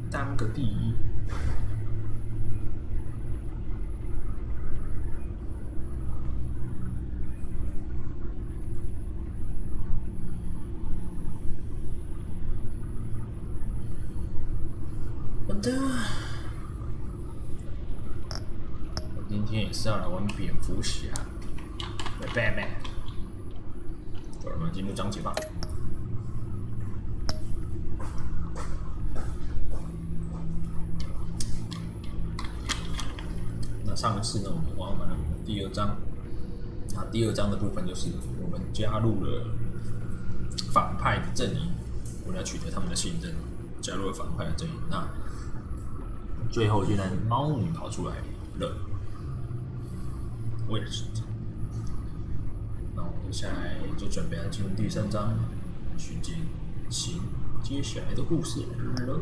当个第一。好的，我今天也是要来玩蝙蝠侠的 Batman。我们进入章节吧。那上一次呢，我们玩完了第二章。那第二章的部分就是我们加入了反派的阵营，为了取得他们的信任，加入了反派的阵营。那最后，竟然猫女跑出来了，为了生存。那我们接下来就准备要进入第3章，去进行接下来的故事了。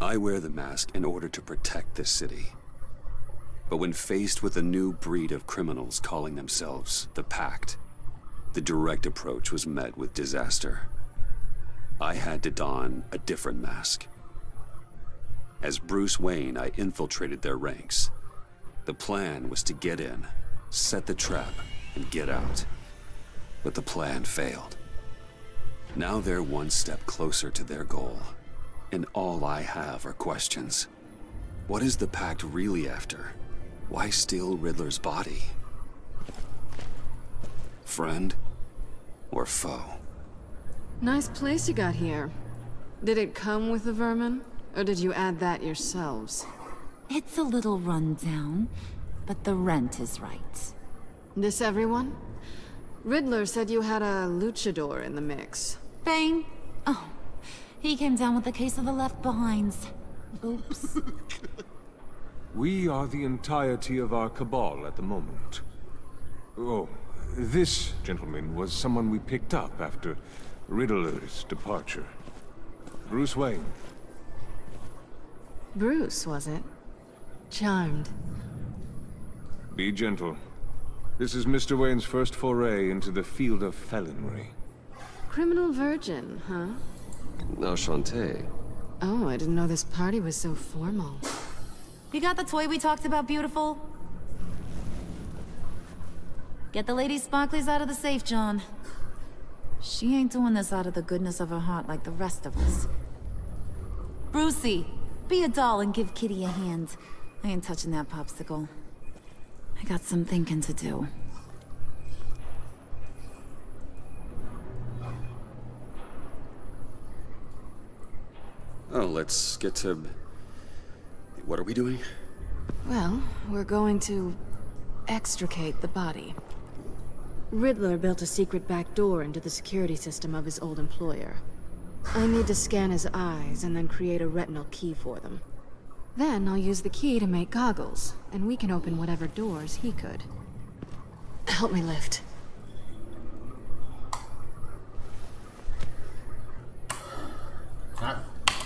I wear the mask in order to protect this city. But when faced with a new breed of criminals calling themselves the Pact, the direct approach was met with disaster. I had to don a different mask. As Bruce Wayne, I infiltrated their ranks. The plan was to get in, set the trap, and get out. But the plan failed. Now they're one step closer to their goal. And all I have are questions. What is the Pact really after? Why steal Riddler's body? Friend or foe? Nice place you got here. Did it come with the vermin? Or did you add that yourselves? It's a little run down, but the rent is right. This everyone? Riddler said you had a luchador in the mix. Bane? Oh. He came down with a case of the left behinds. Oops. We are the entirety of our cabal at the moment. Oh, this gentleman was someone we picked up after Riddler's departure. Bruce Wayne. Bruce, was it? Charmed. Be gentle. This is Mr. Wayne's first foray into the field of felonry. Criminal virgin, huh? Enchanté. Oh, I didn't know this party was so formal. You got the toy we talked about, beautiful? Get the lady sparklies out of the safe, John. She ain't doing this out of the goodness of her heart like the rest of us. Brucey, be a doll and give Kitty a hand. I ain't touching that popsicle. I got some thinking to do. Oh, let's get to... What are we doing? Well, we're going to extricate the body. Riddler built a secret back door into the security system of his old employer. I need to scan his eyes and then create a retinal key for them. Then I'll use the key to make goggles, and we can open whatever doors he could. Help me lift.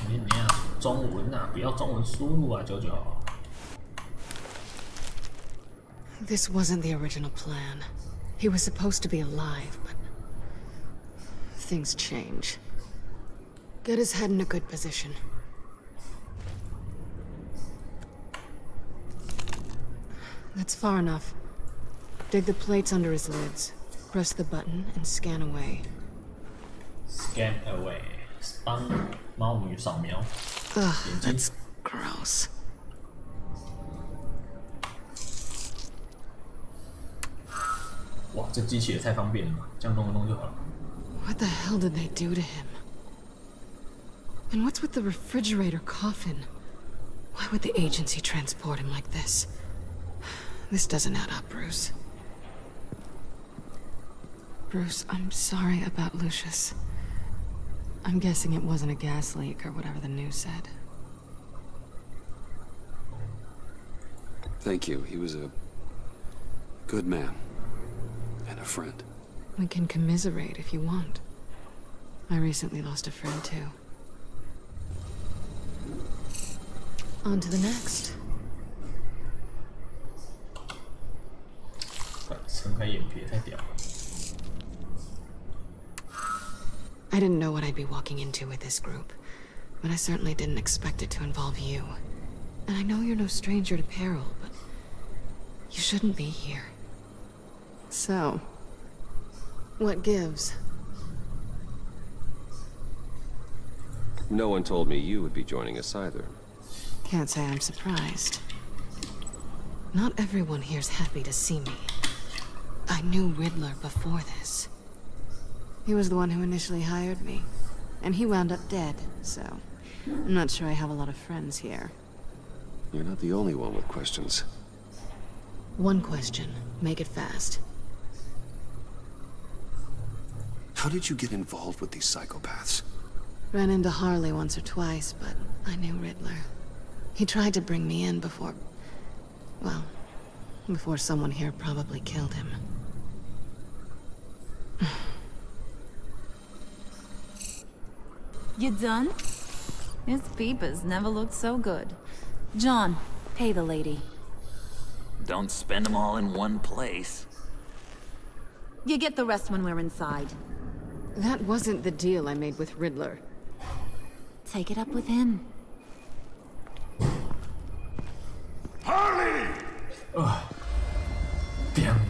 你啊，中文啊，不要中文输入啊，九九。This wasn't the original plan. He was supposed to be alive, but things change. Get his head in a good position. That's far enough. Dig the plates under his lids. Press the button and scan away. Scan away. 帮猫女扫描。Ugh, that's gross. Wow, 这机器也太方便了吧，这样弄一弄就好了。What the hell did they do to him? And what's with the refrigerator coffin? Why would the agency transport him like this? This doesn't add up, Bruce. Bruce, I'm sorry about Lucius. I'm guessing it wasn't a gas leak or whatever the news said. Thank you. He was a good man. And a friend. We can commiserate if you want. I recently lost a friend too. On to the next. 撑开眼皮也太屌了。 I didn't know what I'd be walking into with this group, but I certainly didn't expect it to involve you. And I know you're no stranger to peril, but you shouldn't be here. So, what gives? No one told me you would be joining us either. Can't say I'm surprised. Not everyone here's happy to see me. I knew Riddler before this. He was the one who initially hired me, and he wound up dead, so I'm not sure I have a lot of friends here. You're not the only one with questions. One question. Make it fast. How did you get involved with these psychopaths? Ran into Harley once or twice, but I knew Riddler. He tried to bring me in before... well, before someone here probably killed him. You done? His peepers never looked so good. John, pay the lady. Don't spend them all in one place. You get the rest when we're inside. That wasn't the deal I made with Riddler. Take it up with him. Harley! Damn.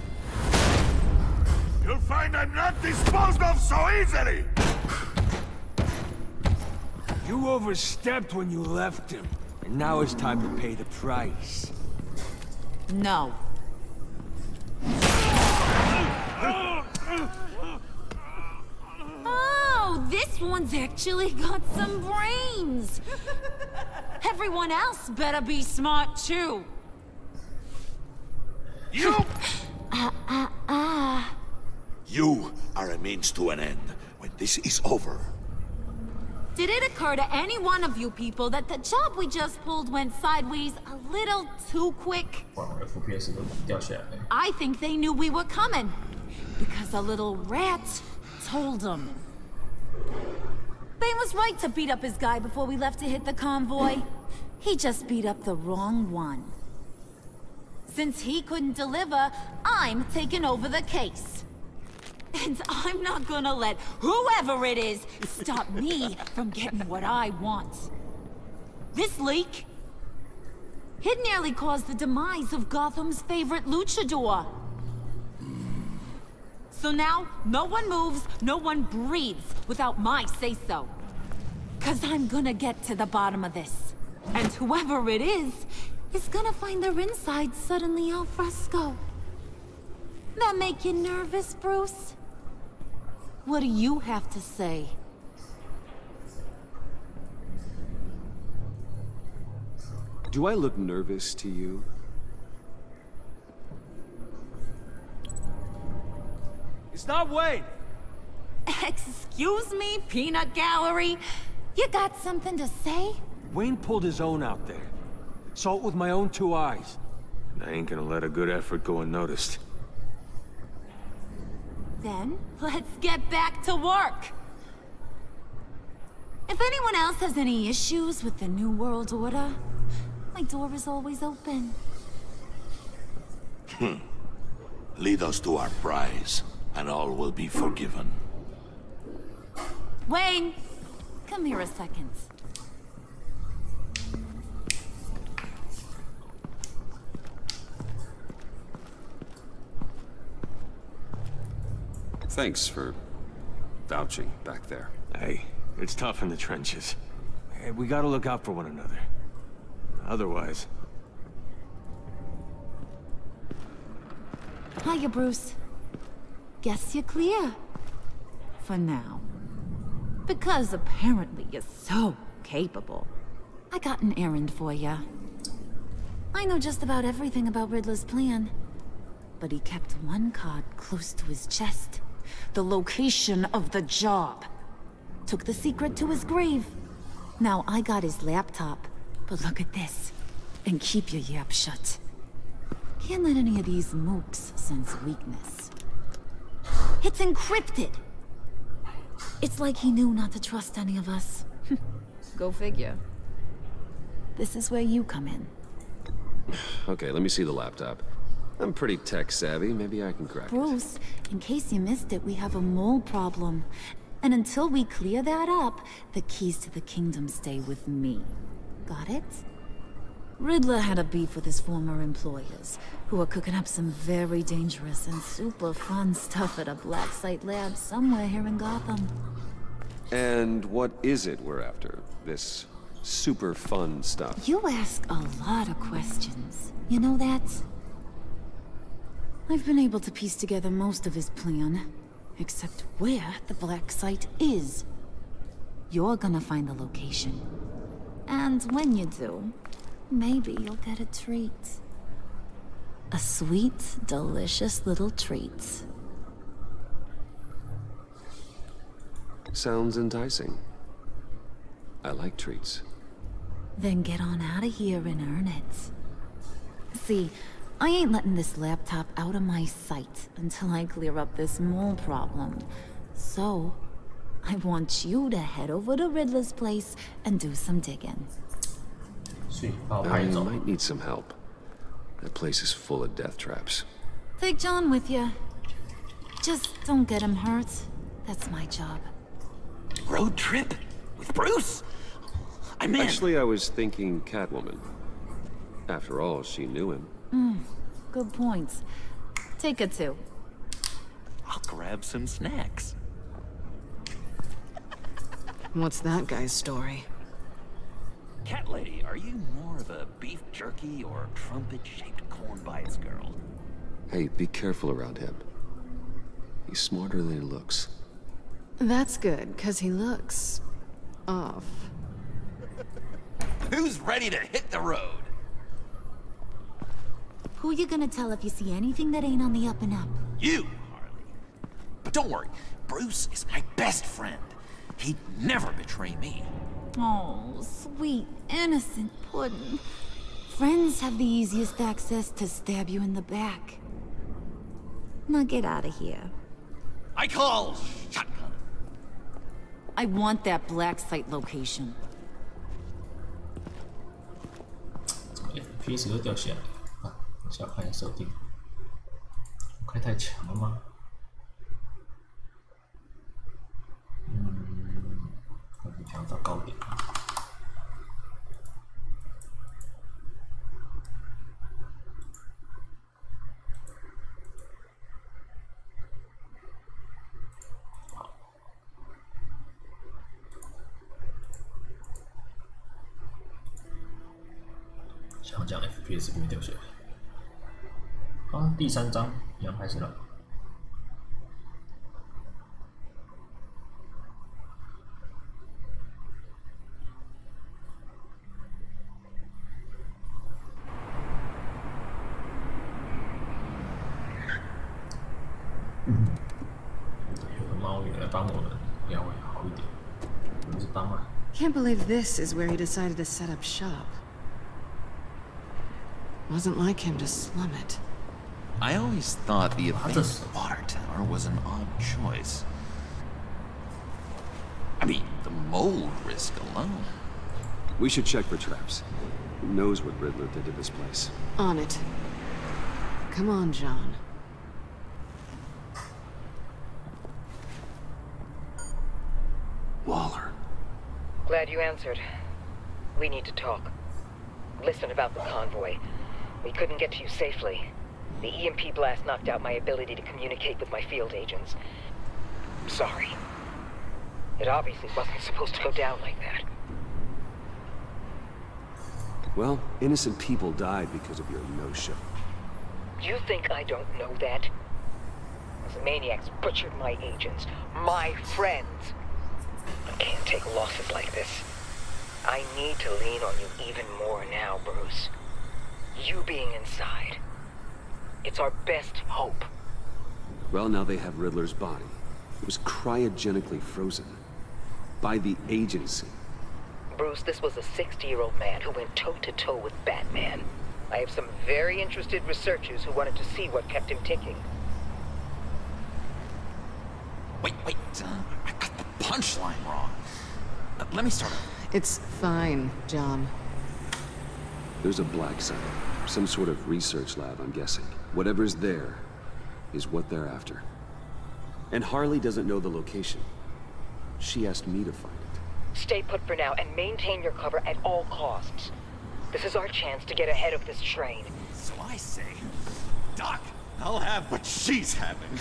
You'll find I'm not disposed of so easily! You overstepped when you left him, and now it's time to pay the price. No. Oh, this one's actually got some brains. Everyone else better be smart too. You! You are a means to an end. When this is over, Did it occur to any one of you people that the job we just pulled went sideways a little too quick? 哇，我的 FPS 都掉下来了。 I think they knew we were coming. Because a little rat told them. They was right to beat up his guy before we left to hit the convoy. He just beat up the wrong one. Since he couldn't deliver, I'm taking over the case. And I'm not gonna let whoever it is stop me from getting what I want. This leak, it nearly caused the demise of Gotham's favorite luchador. So now, no one moves, no one breathes without my say-so. 'Cause I'm gonna get to the bottom of this. And whoever it is gonna find their insides suddenly al fresco. That make you nervous, Bruce? What do you have to say? Do I look nervous to you? It's not Wayne! Excuse me, peanut gallery? You got something to say? Wayne pulled his own out there. Saw it with my own two eyes. I ain't gonna let a good effort go unnoticed. Then, let's get back to work. If anyone else has any issues with the New World Order, my door is always open. lead us to our prize, and all will be forgiven. Wayne, come here a second. Thanks for vouching back there. Hey, it's tough in the trenches. Hey, we gotta look out for one another. Otherwise... Hiya, Bruce. Guess you're clear. For now. Because apparently you're so capable. I got an errand for ya. I know just about everything about Riddler's plan. But he kept one card close to his chest. the location of the job. Took the secret to his grave. Now I got his laptop, but look at this. And keep your yap shut. Can't let any of these mooks sense weakness. It's encrypted! It's like he knew not to trust any of us. Go figure. This is where you come in. Okay, let me see the laptop. I'm pretty tech savvy, maybe I can crack it. Bruce, in case you missed it, we have a mole problem. And until we clear that up, the keys to the kingdom stay with me. Got it? Riddler had a beef with his former employers, who are cooking up some very dangerous and super fun stuff at a black site lab somewhere here in Gotham. And what is it we're after? This super fun stuff? You ask a lot of questions. You know that? I've been able to piece together most of his plan, except where the black site is. You're gonna find the location. And when you do, maybe you'll get a treat. A sweet, delicious little treat. Sounds enticing. I like treats. Then get on out of here and earn it. See, I ain't letting this laptop out of my sight until I clear up this mole problem. So, I want you to head over to Riddler's place and do some digging. I might need some help. That place is full of death traps. Take John with you. Just don't get him hurt. That's my job. Road trip? With Bruce? I'm in. Actually, I was thinking Catwoman. After all, she knew him. Good points. Take her too. I'll grab some snacks. What's that guy's story? Cat lady, are you more of a beef jerky or trumpet-shaped corn bites girl? Hey, be careful around him. He's smarter than he looks. That's good, because he looks... off. Who's ready to hit the road? Who you gonna tell if you see anything that ain't on the up and up? You, Harley. But don't worry, Bruce is my best friend. He'd never betray me. Oh, sweet, innocent puddin'. Friends have the easiest access to stab you in the back. Now get out of here. I call shotgun. I want that black site location. FPS 又掉下来啊！等下看一下设定，我开太强了吗？可能调到高点。想讲 FPS 不会掉下来。好，第3章一样开始了。有个猫女来帮我们，应该会好一点。不是帮忙。Can't believe this is where he decided to set up shop. Wasn't like him to slum it. I always thought the abandoned water tower was an odd choice. I mean, the mold risk alone. We should check for traps. Who knows what Riddler did to this place? On it. Come on, John. Waller. Glad you answered. We need to talk. Listen about the convoy. We couldn't get to you safely. The EMP blast knocked out my ability to communicate with my field agents. I'm sorry. It obviously wasn't supposed to go down like that. Well, innocent people died because of your no-show. You think I don't know that? Those maniacs butchered my agents, my friends. I can't take losses like this. I need to lean on you even more now, Bruce. You being inside. It's our best hope. Well, now they have Riddler's body. It was cryogenically frozen. By the agency. Bruce, this was a 60-year-old man who went toe-to-toe with Batman. I have some very interested researchers who wanted to see what kept him ticking. Wait, I got the punchline wrong. Let me start over. It's fine, John. There's a black site. Some sort of research lab, I'm guessing. Whatever's there is what they're after. And Harley doesn't know the location. She asked me to find it. Stay put for now and maintain your cover at all costs. This is our chance to get ahead of this train. So I say, Doc, I'll have what she's having.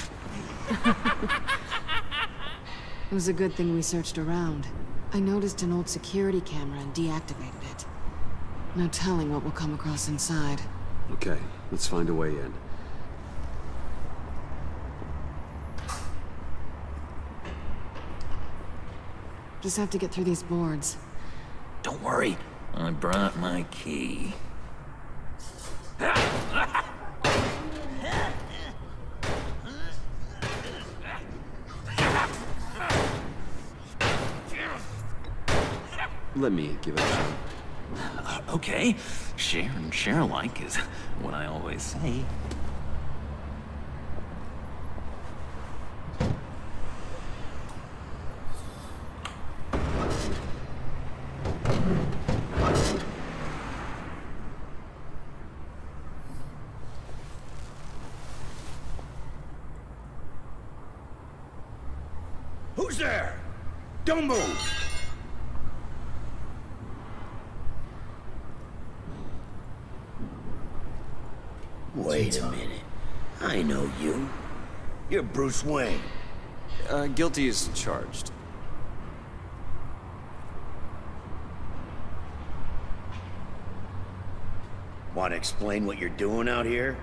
It was a good thing we searched around. I noticed an old security camera and deactivated it. No telling what we'll come across inside. Okay, let's find a way in. Just have to get through these boards. Don't worry, I brought my key. Let me give it a shot. Okay, share and share alike is what I always say. Who's there? Don't move! Wait a minute. I know you. You're Bruce Wayne. Guilty as charged. Want to explain what you're doing out here?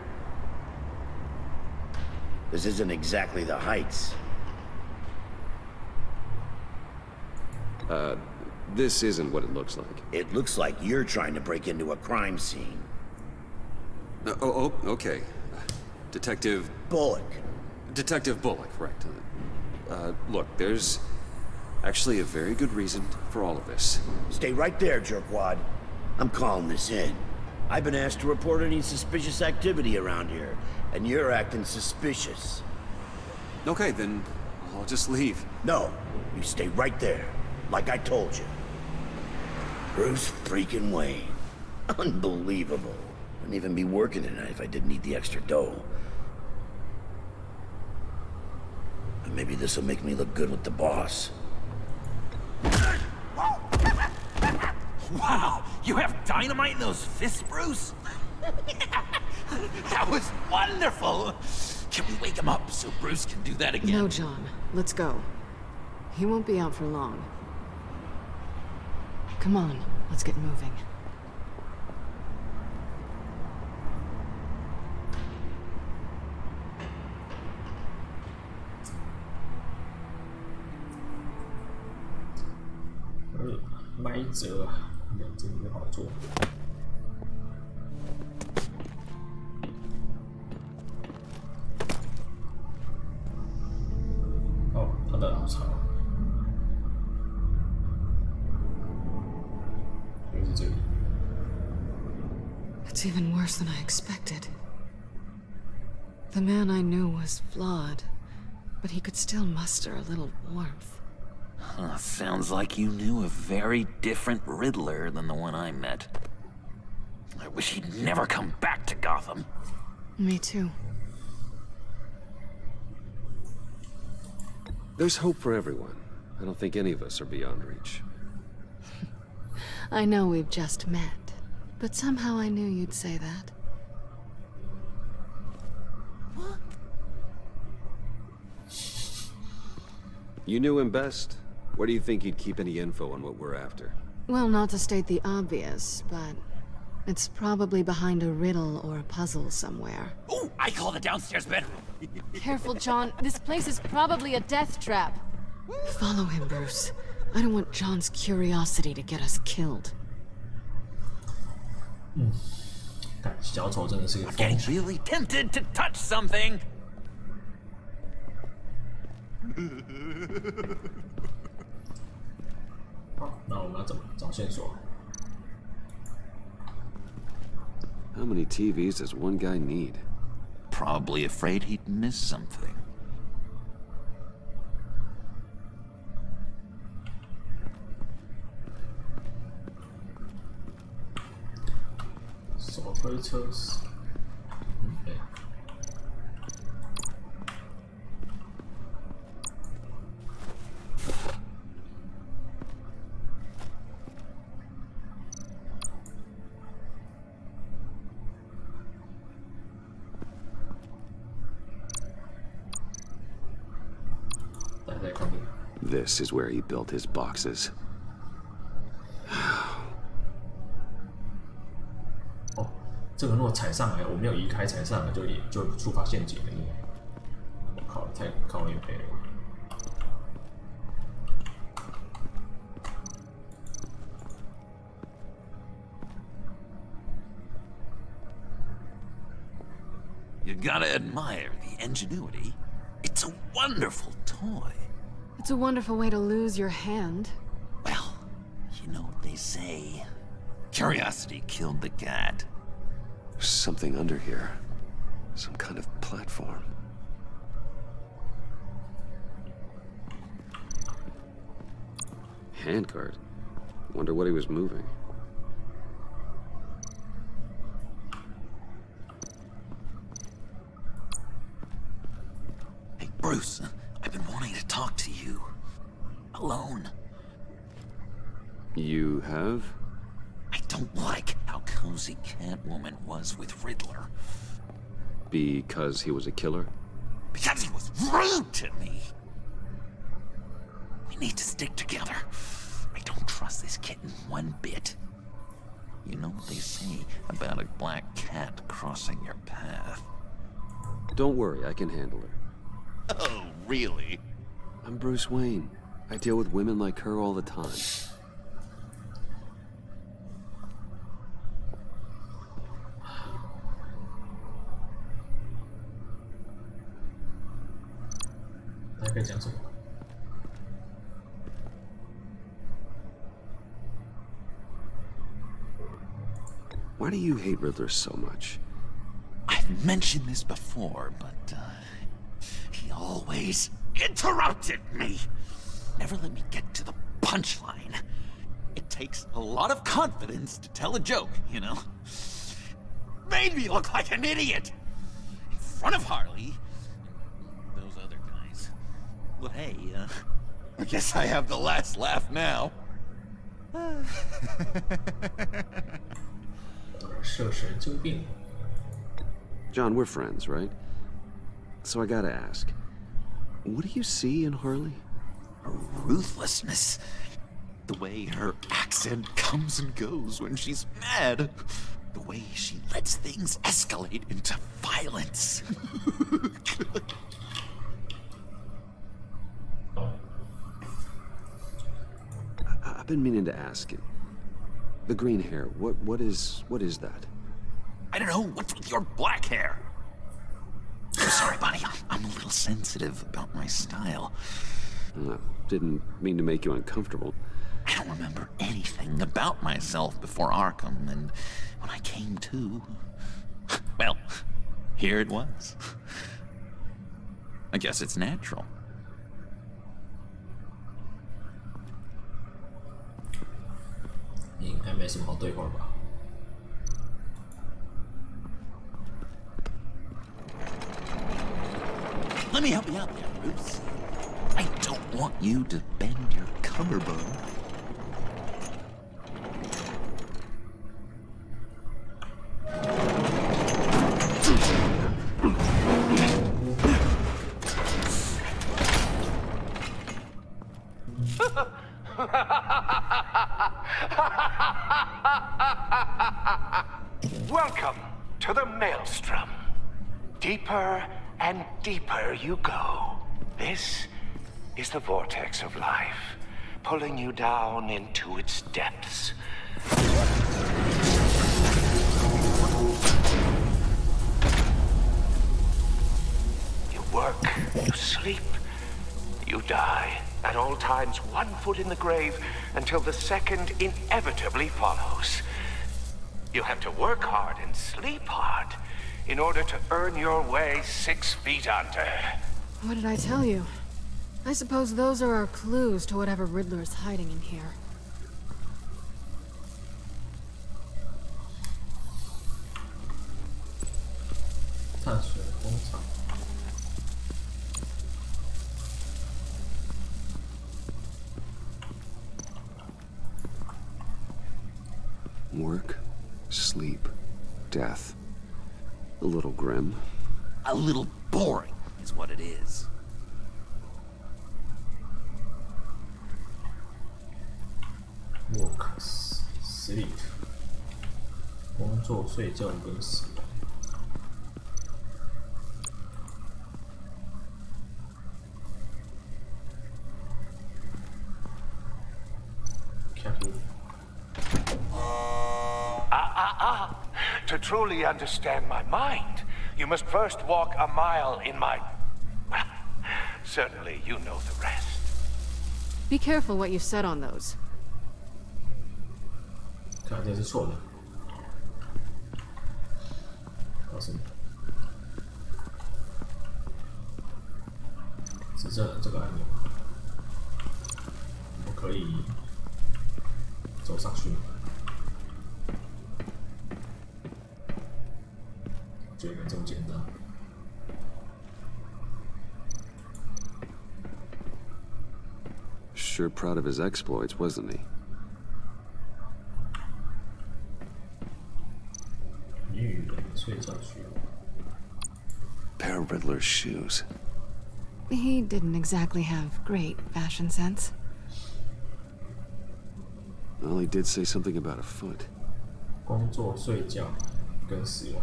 This isn't exactly the Heights. This isn't what it looks like. It looks like you're trying to break into a crime scene. Oh, okay. Detective... Bullock. Detective Bullock, right. Look, there's actually a very good reason for all of this. Stay right there, jerkwad. I'm calling this in. I've been asked to report any suspicious activity around here, and you're acting suspicious. Okay, then I'll just leave. No, you stay right there, like I told you. Bruce freaking Wayne. Unbelievable. Wouldn't even be working tonight if I didn't need the extra dough. And maybe this'll make me look good with the boss. Wow, you have dynamite in those fists, Bruce? That was wonderful! Can we wake him up so Bruce can do that again? No, John. Let's go. He won't be out for long. Come on, let's get moving.埋折，这个不好做。哦，他的老巢，就是这里。It's even worse than I expected. The man I knew was flawed, but he could still muster a little warmth. Sounds like you knew a very different Riddler than the one I met. I wish he'd never come back to Gotham. Me too. There's hope for everyone. I don't think any of us are beyond reach. I know we've just met, but somehow I knew you'd say that. What? You knew him best. Where do you think he'd keep any info on what we're after? Well, not to state the obvious, but it's probably behind a riddle or a puzzle somewhere. Ooh, I call the downstairs bedroom. Careful, John. This place is probably a death trap. Follow him, Bruce. I don't want John's curiosity to get us killed. 小丑真的是个 I'm getting really tempted to touch something. 好，那我们要怎么找线索 How many TVs does one guy need? Probably afraid he'd miss something. So 推车是，对。This is where he built his boxes. 哦，这个如果踩上来，我没有移开，踩上来就触发陷阱了。我靠，太靠脸背了。You gotta admire the ingenuity. It's a wonderful toy. It's a wonderful way to lose your hand. Well, you know what they say. Curiosity killed the cat. There's something under here. Some kind of platform. Handguard. Wonder what he was moving. Hey, Bruce, I've been wanting to talk to you. Alone. You have? I don't like how cozy Catwoman was with Riddler. Because he was a killer? Because he was rude to me. We need to stick together. I don't trust this kitten one bit. You know what they say about a black cat crossing your path? Don't worry, I can handle her. Oh, really? I'm Bruce Wayne. I deal with women like her all the time. Why do you hate Riddler so much? I've mentioned this before, but he always interrupted me. Never let me get to the punchline. It takes a lot of confidence to tell a joke, you know? Made me look like an idiot in front of Harley and those other guys. Well, hey, I guess I have the last laugh now. John, we're friends, right? So I gotta ask, what do you see in Harley? Her ruthlessness. The way her accent comes and goes when she's mad. The way she lets things escalate into violence. I've been meaning to ask you. The green hair, what is that? I don't know, what's with your black hair? I'm sorry, buddy, I'm a little sensitive about my style. Didn't mean to make you uncomfortable. I don't remember anything about myself before Arkham, and when I came to, well, here it was. I guess it's natural. Let me help you out there, Bruce. I don't want you to bend your collarbone. Welcome to the Maelstrom. Deeper and deeper you go. This is the vortex of life, pulling you down into its depths. You work, you sleep, you die. At all times, 1 foot in the grave until the second inevitably follows. You have to work hard and sleep hard in order to earn your way 6 feet under. What did I tell you? I suppose those are our clues to whatever Riddler is hiding in here. Work, sleep, death. A little grim. A little boring is what it is. Work, sleep. 工作、睡觉跟死亡。To truly understand my mind, you must first walk a mile in my... Well, certainly you know the rest. Be careful what you said on those. 看来这是错的。告诉你，是这个按钮，我可以走上去。觉得这么简单。Sure proud of his exploits, wasn't he? 女人睡觉去。Pair of Riddler's shoes. He didn't exactly have great fashion sense. Well, he did say something about a foot. 工作、睡觉跟死亡。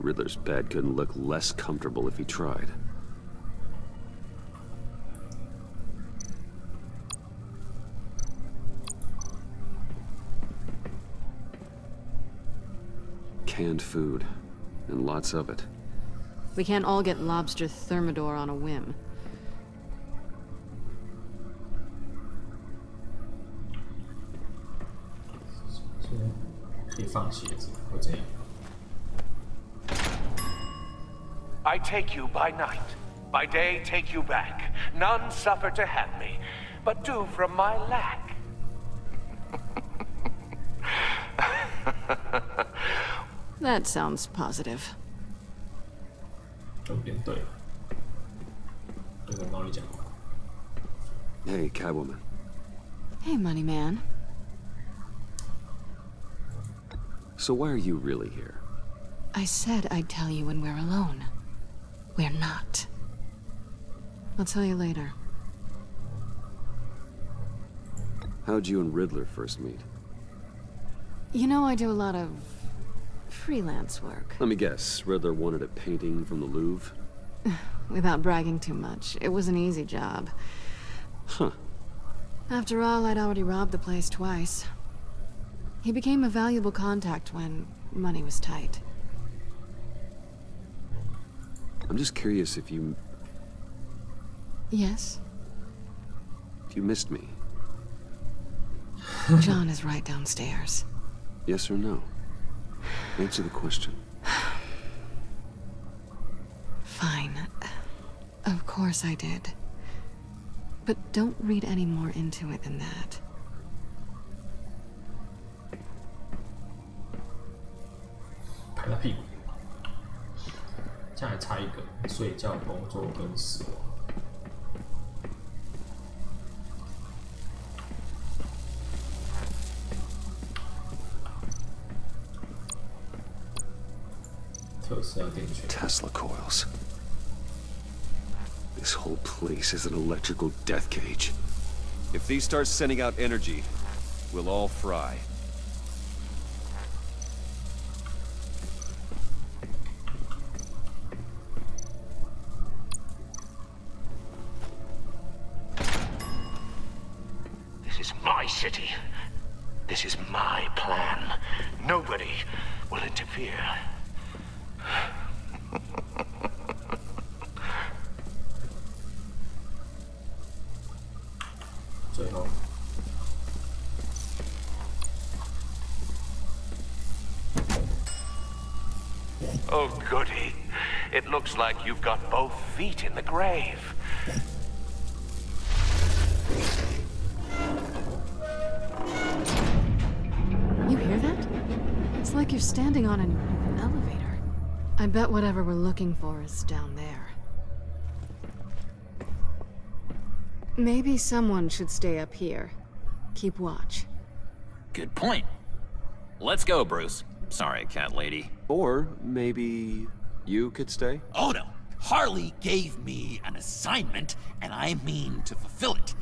Riddler's bed couldn't look less comfortable if he tried. Canned food, and lots of it. We can't all get lobster thermidor on a whim. 可以放鞋子，会这样。 I take you by night, by day take you back. None suffer to have me, but do from my lack. That sounds positive. 就变对了，跟猫里讲话。Hey, Catwoman. Hey, Money Man. So why are you really here? I said I'd tell you when we're alone. We're not. I'll tell you later. How'd you and Riddler first meet? You know, I do a lot of freelance work. Let me guess, Riddler wanted a painting from the Louvre? Without bragging too much, it was an easy job. Huh. After all, I'd already robbed the place twice. He became a valuable contact when money was tight. I'm just curious if you... Yes? If you missed me. John is right downstairs. Yes or no? Answer the question. Fine. Of course I did. But don't read any more into it than that. 拍他屁股。现在还差一个，睡觉、工作跟死亡。特斯拉电圈。Tesla coils. This whole place is an electrical death cage. If these start sending out energy, we'll all fry. city. This is my plan. Nobody will interfere. 最后。 Oh, goody. It looks like you've got both feet in the grave. You hear that? It's like you're standing on an elevator. I bet whatever we're looking for is down there. Maybe someone should stay up here. Keep watch. Good point. Let's go, Bruce. Sorry, cat lady. Or maybe you could stay? Oh no. Harley gave me an assignment, and I mean to fulfill it.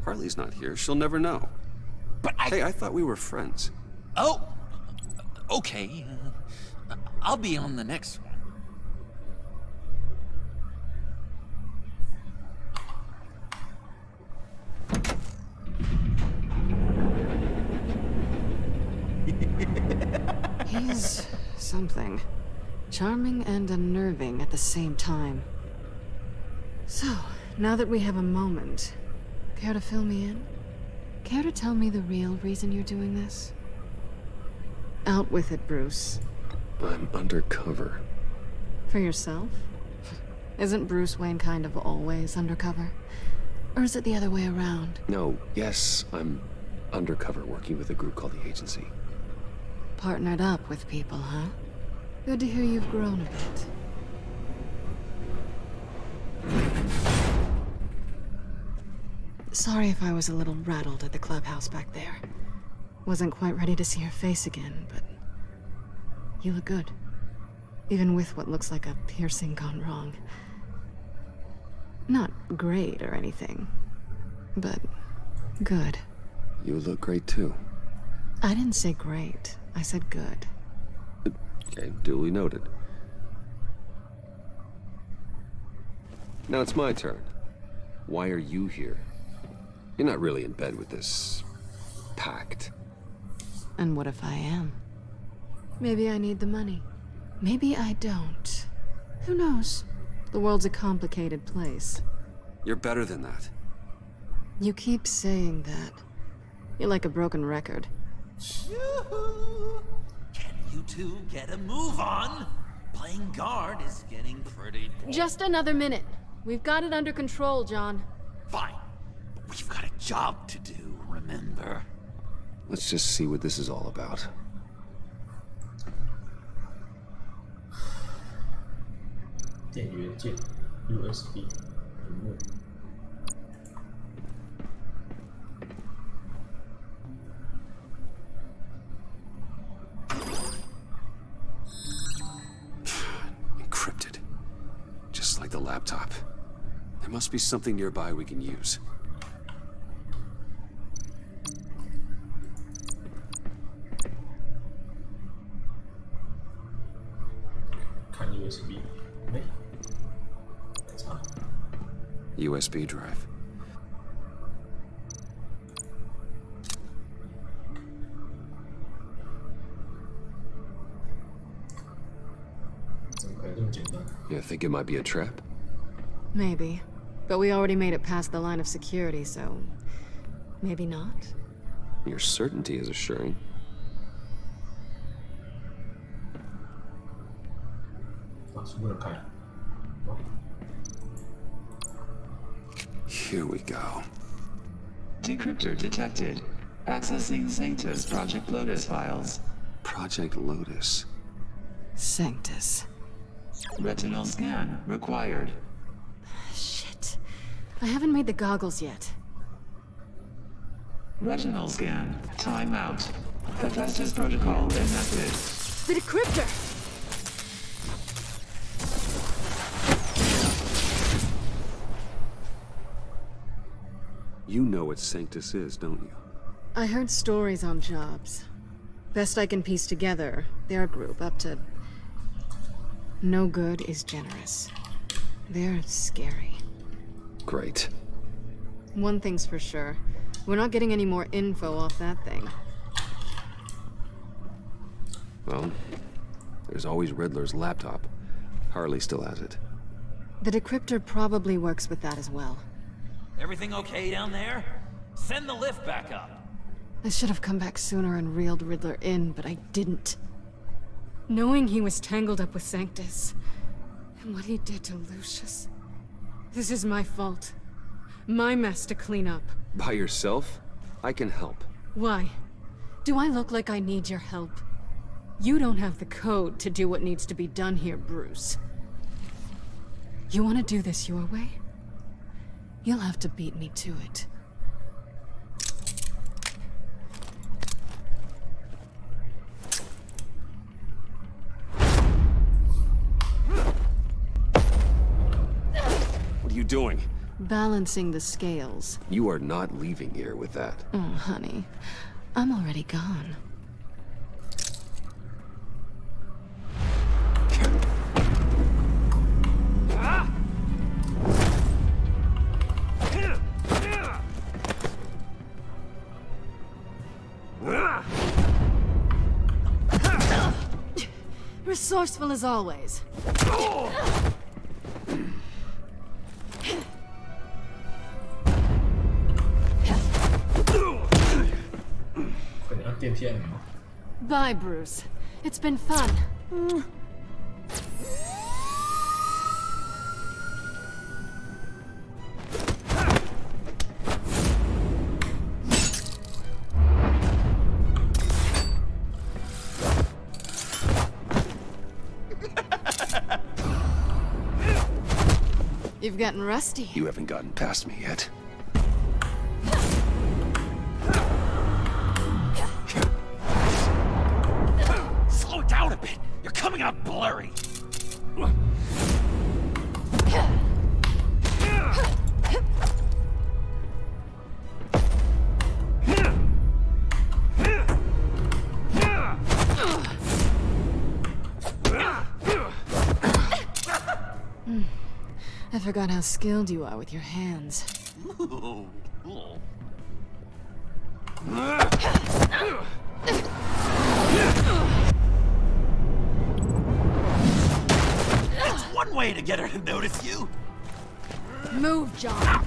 Harley's not here. She'll never know. But Hey, I thought we were friends. Oh, okay. I'll be on the next one. He's something. Charming and unnerving at the same time. So, now that we have a moment, care to fill me in? Care to tell me the real reason you're doing this? Out with it, Bruce. I'm undercover. For yourself? Isn't Bruce Wayne kind of always undercover? Or is it the other way around? No, yes, I'm undercover working with a group called the Agency. Partnered up with people, huh? Good to hear you've grown a bit. Sorry if I was a little rattled at the clubhouse back there. Wasn't quite ready to see your face again, but you look good. Even with what looks like a piercing gone wrong. Not great or anything, but good. You look great too. I didn't say great. I said good. Okay, duly noted. Now it's my turn. Why are you here? You're not really in bed with this pact. And what if I am? Maybe I need the money. Maybe I don't. Who knows? The world's a complicated place. You're better than that. You keep saying that. You're like a broken record. Yoo-hoo! Can you two get a move on? Playing guard is getting pretty... Just another minute. We've got it under control, John. Fine. But we've got a job to do, remember? Let's just see what this is all about. USB 屏幕 Encrypted. Just like the laptop. There must be something nearby we can use.看 USB 没 USB drive. You think it might be a trap? Maybe. But we already made it past the line of security, so... maybe not? Your certainty is assuring. Here we go. Decryptor detected. Accessing Sanctus Project Lotus files. Project Lotus. Sanctus. Retinal scan required. Shit. I haven't made the goggles yet. Retinal scan. Timeout. Hephaestus protocol enacted. The decryptor! You know what Sanctus is, don't you? I heard stories on jobs. Best I can piece together, their group up to... no good is generous. They're scary. Great. One thing's for sure. We're not getting any more info off that thing. Well, there's always Riddler's laptop. Harley still has it. The decryptor probably works with that as well. Everything okay down there? Send the lift back up. I should have come back sooner and reeled Riddler in, but I didn't. Knowing he was tangled up with Sanctus, and what he did to Lucius. This is my fault. My mess to clean up. By yourself? I can help. Why? Do I look like I need your help? You don't have the code to do what needs to be done here, Bruce. You want to do this your way? You'll have to beat me to it. What are you doing? Balancing the scales. You are not leaving here with that. Oh, honey. I'm already gone. Resourceful as always. 快点要电梯按钮。 Bye, Bruce. It's been fun. You've gotten rusty. You haven't gotten past me yet. Slow it down a bit. You're coming out blurry. I forgot how skilled you are with your hands. That's one way to get her to notice you. Move, John.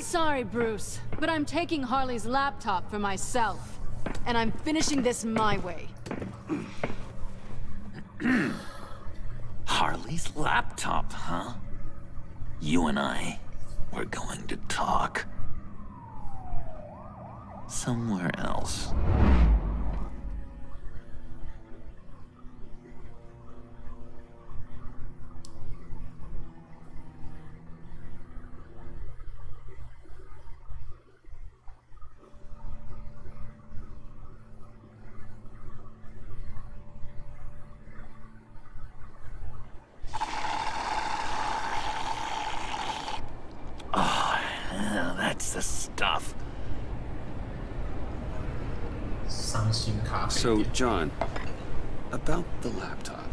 Sorry, Bruce, but I'm taking Harley's laptop for myself. And I'm finishing this my way. Harley's laptop, huh? You and I, we're going to talk. Somewhere else. That's the stuff. So, John, about the laptop.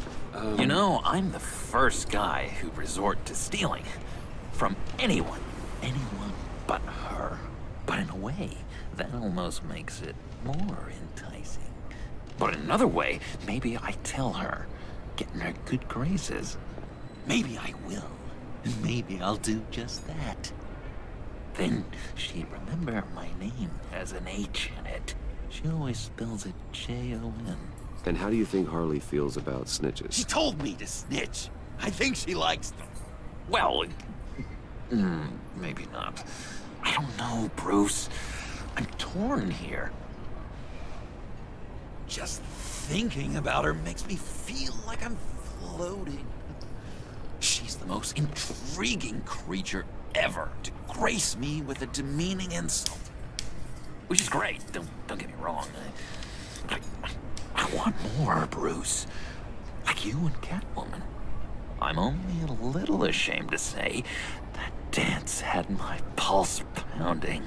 You know, I'm the first guy who resort to stealing. From anyone. Anyone but her. But in a way, that almost makes it more enticing. But in another way, maybe I tell her, get in her good graces. Maybe I will. And maybe I'll do just that. Then she'd remember my name has an H in it. She always spells it J-O-N. And how do you think Harley feels about snitches? She told me to snitch. I think she likes them. Well, maybe not. I don't know, Bruce. I'm torn here. Just thinking about her makes me feel like I'm floating. She's the most intriguing creature ever to grace me with a demeaning insult. Which is great, don't get me wrong. I want more, Bruce. Like you and Catwoman. I'm only a little ashamed to say that dance had my pulse pounding.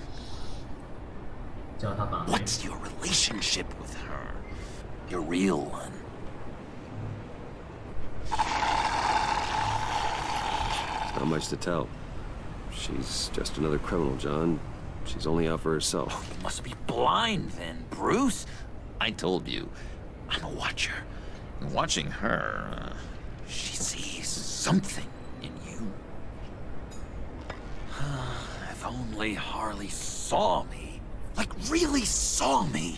What's your relationship with her? Your real one? Not much to tell. She's just another criminal, John. She's only out for herself. You must be blind then, Bruce. I told you, I'm a watcher. And watching her, she sees something in you. If only Harley saw me. Like, really saw me.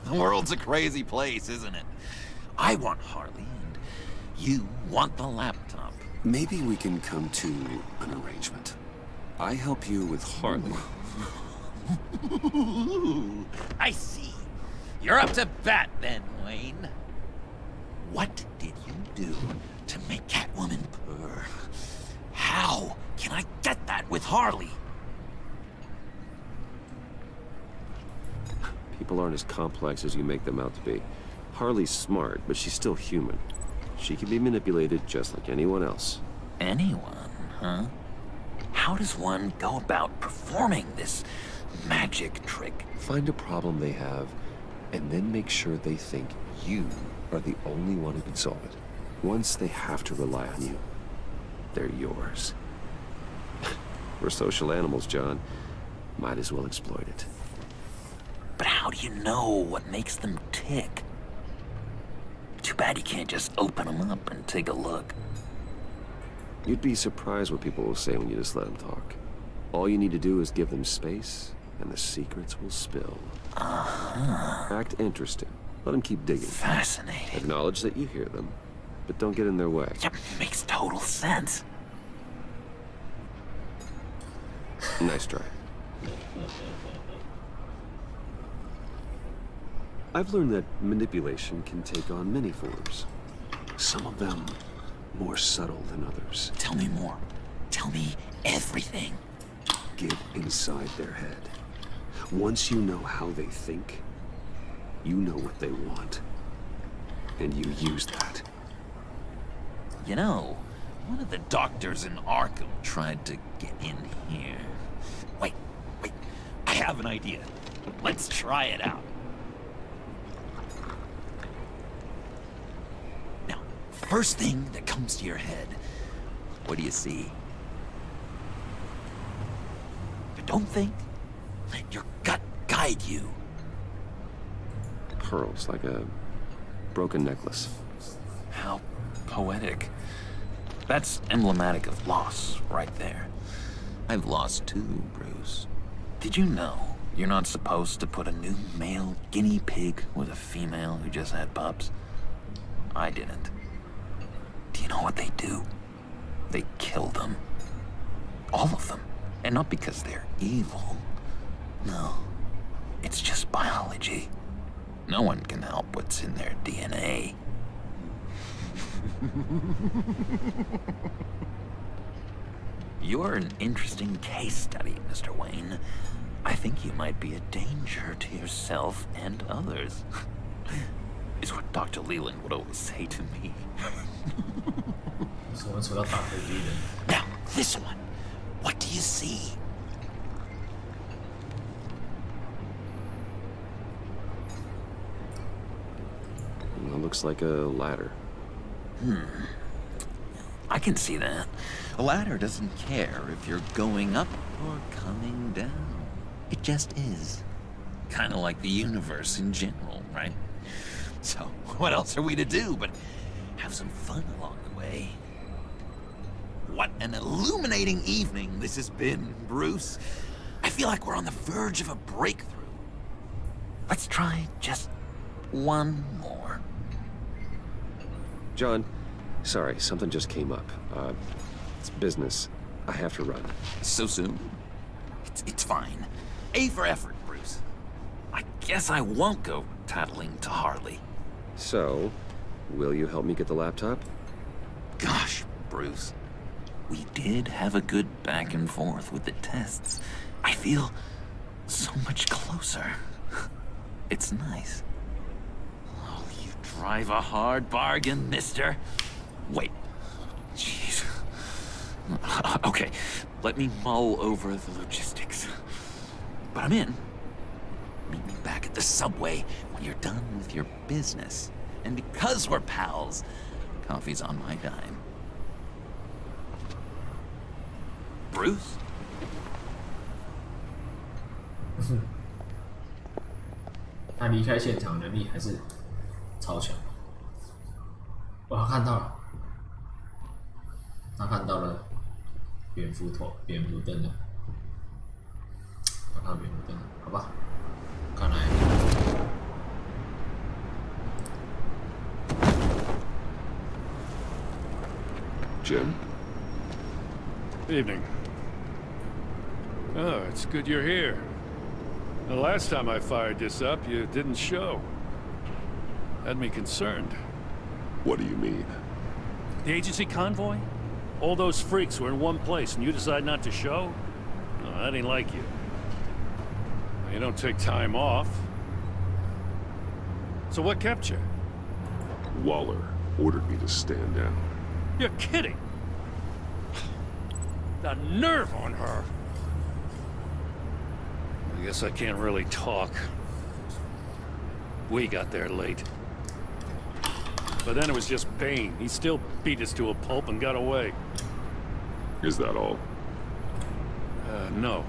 The world's a crazy place, isn't it? I want Harley, and you want the laptop. Maybe we can come to an arrangement. I help you with Harley. I see. You're up to bat then, Wayne. What did you do to make Catwoman purr? How can I get that with Harley? People aren't as complex as you make them out to be. Harley's smart, but she's still human. She can be manipulated just like anyone else. Anyone, huh? How does one go about performing this magic trick? Find a problem they have, and then make sure they think you are the only one who can solve it. Once they have to rely on you, they're yours. We're social animals, John. Might as well exploit it. But how do you know what makes them tick? Too bad you can't just open them up and take a look. You'd be surprised what people will say when you just let them talk. All you need to do is give them space, and the secrets will spill. Act interesting. Let them keep digging. Fascinating. Acknowledge that you hear them, but don't get in their way. Yep, makes total sense. Nice try. I've learned that manipulation can take on many forms. Some of them more subtle than others. Tell me more. Tell me everything. Get inside their head. Once you know how they think, you know what they want. And you use that. You know, one of the doctors in Arkham tried to get in here. Wait. I have an idea. Let's try it out. Now, first thing that comes to your head, what do you see? But don't think. Let your gut guide you. Pearls, like a broken necklace. How poetic. That's emblematic of loss, right there. I've lost too, Bruce. Did you know you're not supposed to put a new male guinea pig with a female who just had pups? I didn't. Do you know what they do? They kill them. All of them. And not because they're evil. No. It's just biology. No one can help what's in their DNA. You're an interesting case study, Mr. Wayne. I think you might be a danger to yourself and others. Is what Dr. Leland would always say to me. Now, this one. What do you see? It looks like a ladder. I can see that. A ladder doesn't care if you're going up or coming down. It just is. Kind of like the universe in general, right? So, what else are we to do but have some fun along the way? What an illuminating evening this has been, Bruce. I feel like we're on the verge of a breakthrough. Let's try just one more. John, sorry, something just came up. It's business. I have to run. So soon? It's fine. A for effort, Bruce. I guess I won't go tattling to Harley. So, will you help me get the laptop? Gosh, Bruce. We did have a good back and forth with the tests. I feel so much closer. It's nice. Oh, you drive a hard bargain, mister. Wait. Jeez. Okay, let me mull over the logistics. But I'm in. Meet me back at the subway when you're done with your business. And because we're pals, coffee's on my dime. Bruce? 他离开现场能力还是超强。哇，看到了，他看到了蝙蝠灯了，他看到蝙蝠灯了，好吧，看来。Jim? Evening. Oh, it's good you're here. The last time I fired this up, you didn't show. Had me concerned. What do you mean? The agency convoy? All those freaks were in one place and you decide not to show? No, that ain't like you. You don't take time off. So what kept you? Waller ordered me to stand down. You're kidding! The nerve on her! I guess I can't really talk. We got there late. But then it was just Bane. He still beat us to a pulp and got away. Is that all? No.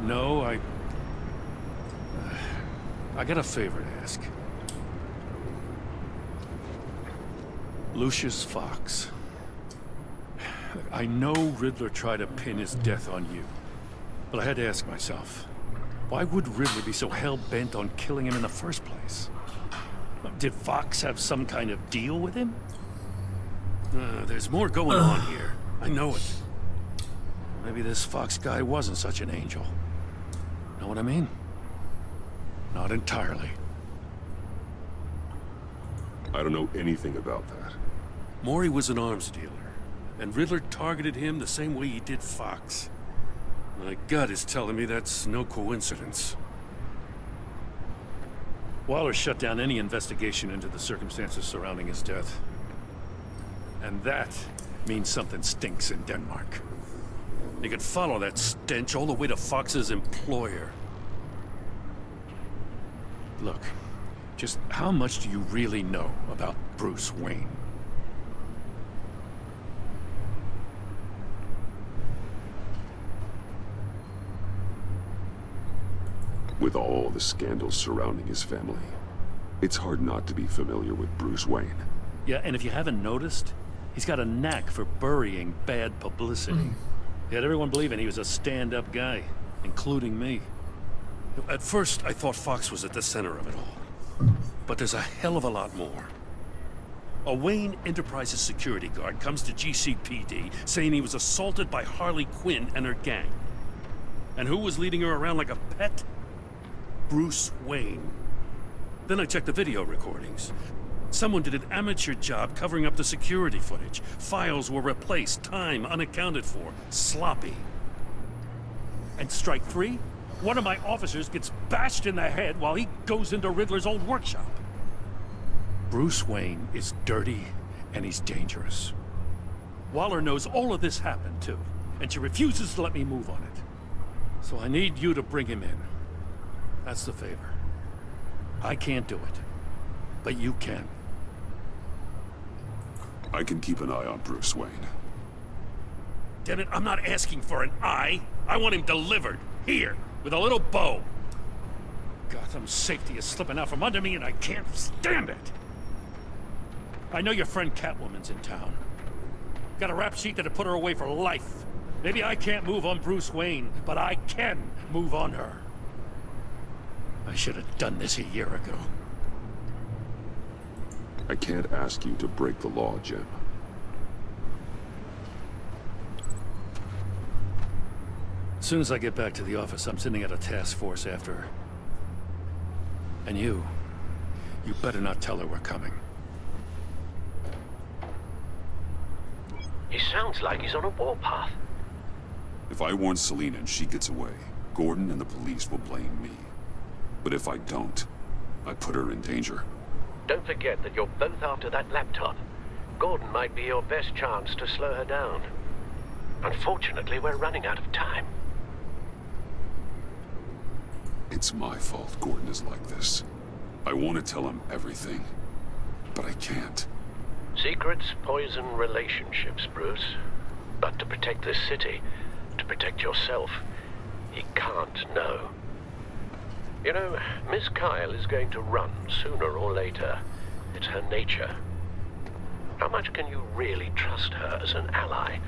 No, I got a favor to ask. Lucius Fox. I know Riddler tried to pin his death on you, but I had to ask myself, why would Riddler be so hell-bent on killing him in the first place? Did Fox have some kind of deal with him? There's more going on here. I know it. Maybe this Fox guy wasn't such an angel. Know what I mean? Not entirely. I don't know anything about that. Maury was an arms dealer, and Riddler targeted him the same way he did Fox. My gut is telling me that's no coincidence. Waller shut down any investigation into the circumstances surrounding his death. And that means something stinks in Denmark. You could follow that stench all the way to Fox's employer. Look, just how much do you really know about Bruce Wayne? With all the scandals surrounding his family, it's hard not to be familiar with Bruce Wayne. Yeah, and if you haven't noticed, he's got a knack for burying bad publicity. He had everyone believing he was a stand-up guy, including me. At first, I thought Fox was at the center of it all. But there's a hell of a lot more. A Wayne Enterprises security guard comes to GCPD saying he was assaulted by Harley Quinn and her gang. And who was leading her around like a pet? Bruce Wayne. Then I checked the video recordings. Someone did an amateur job covering up the security footage. Files were replaced, time unaccounted for, sloppy. And strike three? One of my officers gets bashed in the head while he goes into Riddler's old workshop. Bruce Wayne is dirty and he's dangerous. Waller knows all of this happened too, and she refuses to let me move on it. So I need you to bring him in. That's the favor. I can't do it, but you can. I can keep an eye on Bruce Wayne. Damn it, I'm not asking for an eye. I want him delivered, here, with a little bow. Gotham's safety is slipping out from under me and I can't stand it. I know your friend Catwoman's in town. Got a rap sheet that'll put her away for life. Maybe I can't move on Bruce Wayne, but I can move on her. I should have done this a year ago. I can't ask you to break the law, Jim. As soon as I get back to the office, I'm sending out a task force after her. And you better not tell her we're coming. He sounds like he's on a warpath. If I warn Selina and she gets away, Gordon and the police will blame me. But if I don't, I put her in danger. Don't forget that you're both after that laptop. Gordon might be your best chance to slow her down. Unfortunately, we're running out of time. It's my fault Gordon is like this. I want to tell him everything, but I can't. Secrets poison relationships, Bruce. But to protect this city, to protect yourself, he can't know. You know, Miss Kyle is going to run sooner or later. It's her nature. How much can you really trust her as an ally?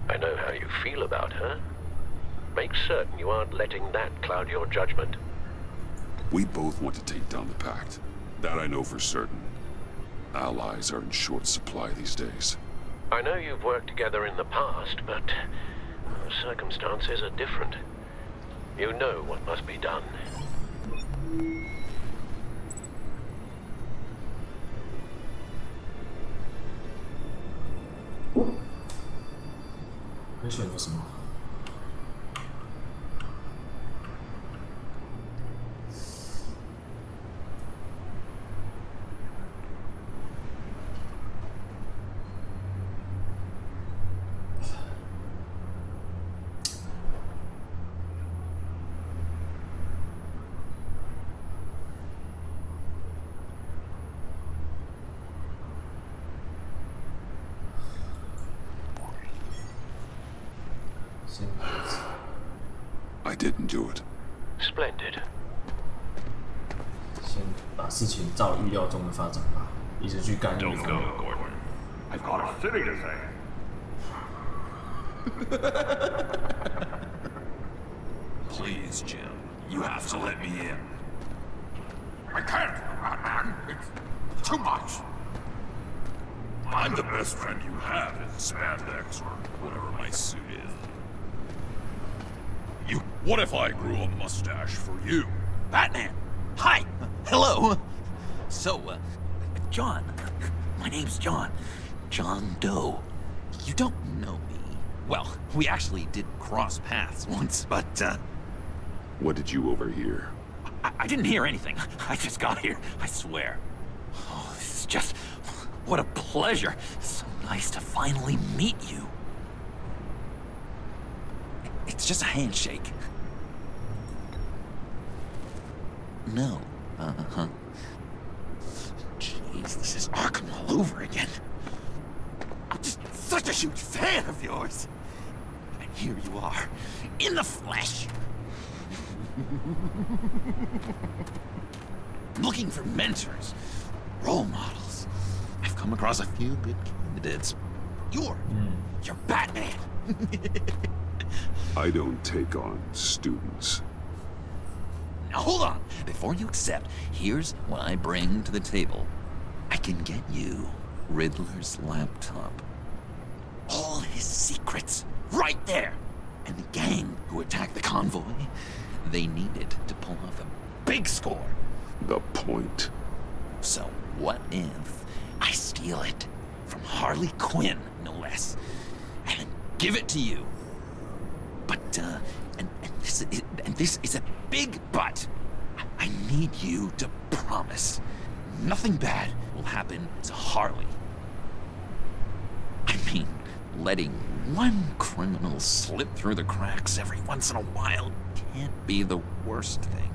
I know how you feel about her. Make certain you aren't letting that cloud your judgment. We both want to take down the Pact. That I know for certain. Allies are in short supply these days. I know you've worked together in the past, but circumstances are different. You know what must be done. 会选择什么？I didn't do it. Splendid. 先把事情照预料中的发展吧，一直去干预。Don't go, Gordon. I've got a city to save. Please, Jim. You have to let me in. I can't, Batman. It's too much. I'm the best friend you have in spandex or whatever my suit is. What if I grew a mustache for you? Batman! Hi! Hello! So, John. My name's John. John Doe. You don't know me. Well, we actually did cross paths once, but, What did you overhear? I didn't hear anything. I just got here, I swear. Oh, this is just... What a pleasure. So nice to finally meet you. It's just a handshake. No. Uh-huh. Jeez, this is Arkham all over again. I'm just such a huge fan of yours. And here you are, in the flesh. Looking for mentors, role models. I've come across a few good candidates. You're Batman. I don't take on students. Now hold on. Before you accept, here's what I bring to the table. I can get you Riddler's laptop. All his secrets, right there. And the gang who attacked the convoy, they needed to pull off a big score. The point. So what if I steal it from Harley Quinn, no less, and then give it to you? But, and this is a big but. I need you to promise nothing bad will happen to Harley. I mean, letting one criminal slip through the cracks every once in a while can't be the worst thing.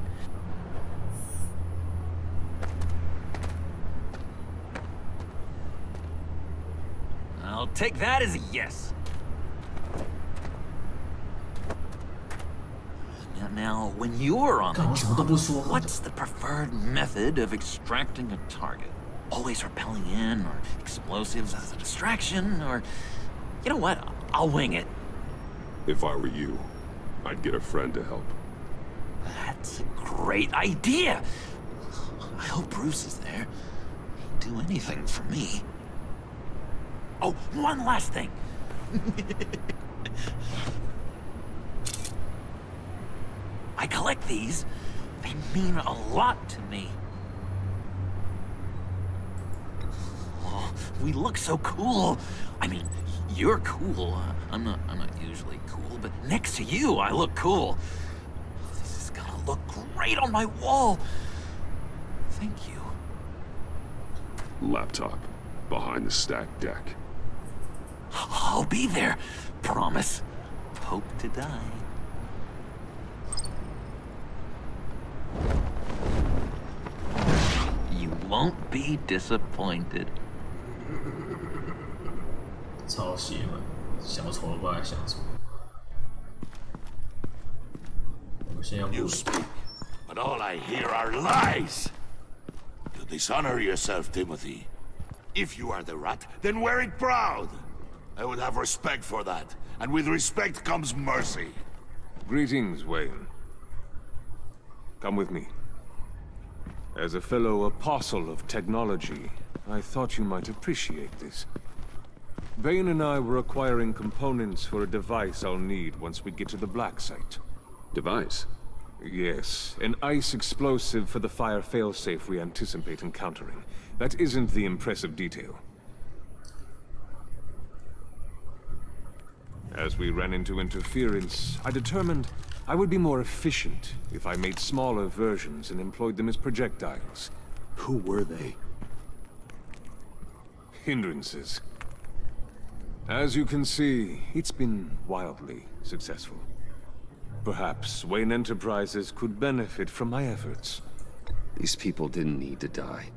I'll take that as a yes. Now, when you're on the job, what's the preferred method of extracting a target? Always rappelling in, or explosives as a distraction, or... You know what? I'll wing it. If I were you, I'd get a friend to help. That's a great idea! I hope Bruce is there. He'd do anything for me. Oh, one last thing. I collect these. They mean a lot to me. Oh, we look so cool. I mean, you're cool. I'm not usually cool, but next to you, I look cool. This is gonna look great on my wall. Thank you. Laptop. Behind the stacked deck. I'll be there. Promise. Hope to die. You won't be disappointed. 超邪门，小丑都不知道在想什么。我现在要 You speak, but all I hear are lies. You dishonor yourself, Timothy. If you are the rat, then wear it proud. I would have respect for that, and with respect comes mercy. Greetings, Wayne. Come with me. As a fellow apostle of technology, I thought you might appreciate this. Vane and I were acquiring components for a device I'll need once we get to the Black Site. Device? Yes, an ice explosive for the fire failsafe we anticipate encountering. That isn't the impressive detail. As we ran into interference, I determined I would be more efficient if I made smaller versions and employed them as projectiles. Who were they? Hindrances. As you can see, it's been wildly successful. Perhaps Wayne Enterprises could benefit from my efforts. These people didn't need to die.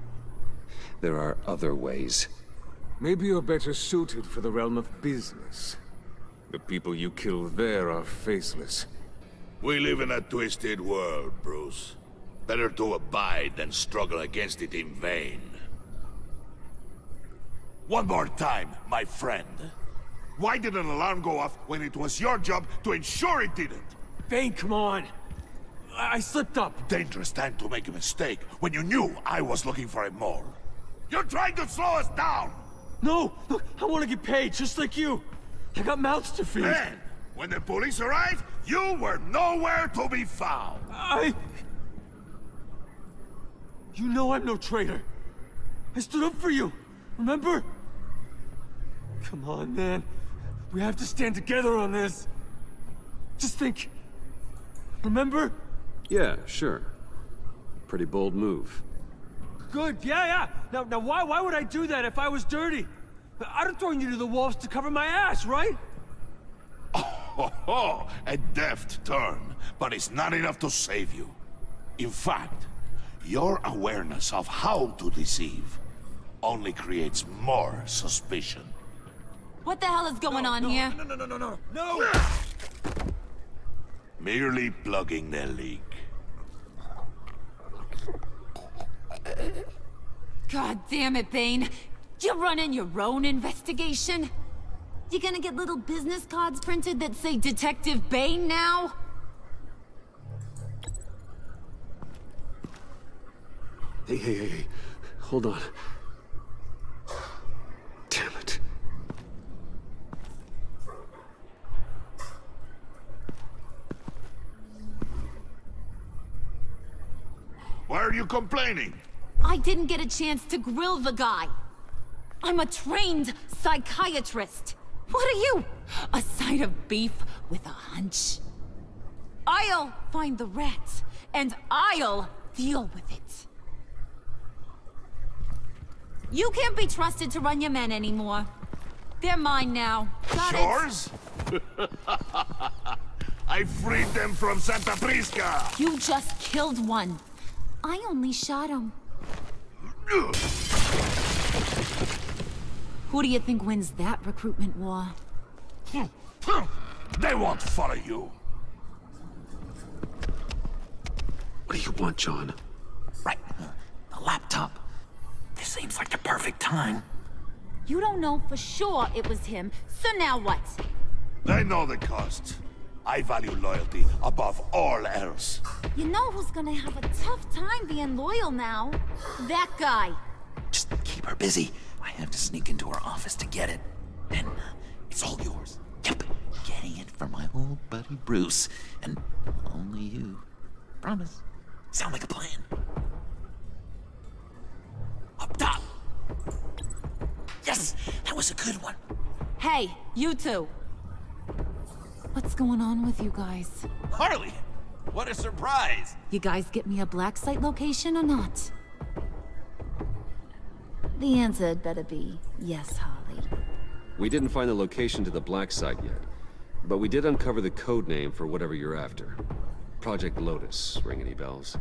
There are other ways. Maybe you're better suited for the realm of business. The people you kill there are faceless. We live in a twisted world, Bruce. Better to abide than struggle against it in vain. One more time, my friend. Why did an alarm go off when it was your job to ensure it didn't? Vane, come on. I slipped up. Dangerous time to make a mistake when you knew I was looking for a mole. You're trying to slow us down! No! Look, I want to get paid, just like you. I got mouths to feed. Then, when the police arrived, you were nowhere to be found. You know I'm no traitor. I stood up for you, remember? Come on, man. We have to stand together on this. Just think. Remember? Yeah, sure. Pretty bold move. Good, yeah. Now why would I do that if I was dirty? I'd have thrown you to the wolves to cover my ass, right? Oh, a deft turn, but it's not enough to save you. In fact, your awareness of how to deceive only creates more suspicion. What the hell is going on here? No! Merely plugging the leak. God damn it, Bane. You're running your own investigation? You gonna get little business cards printed that say Detective Bane now? Hey. Hold on. Damn it. Why are you complaining? I didn't get a chance to grill the guy. I'm a trained psychiatrist. What are you? A side of beef with a hunch? I'll find the rats, and I'll deal with it. You can't be trusted to run your men anymore. They're mine now. Got Yours? I freed them from Santa Prisca! You just killed one. I only shot him. Who do you think wins that recruitment war? They won't follow you. What do you want, John? Right. The laptop. This seems like the perfect time. You don't know for sure it was him, so now what? They know the cost. I value loyalty above all else. You know who's gonna have a tough time being loyal now? That guy. Just keep her busy. I have to sneak into her office to get it. Then it's all yours. Yep. Getting it from my old buddy Bruce. And only you. Promise. Sound like a plan. Up top. Yes! That was a good one. Hey, you two! What's going on with you guys? Harley! What a surprise! You guys get me a black site location or not? The answer had better be yes, Harley. We didn't find the location to the black site yet, but we did uncover the code name for whatever you're after. Project Lotus. Ring any bells?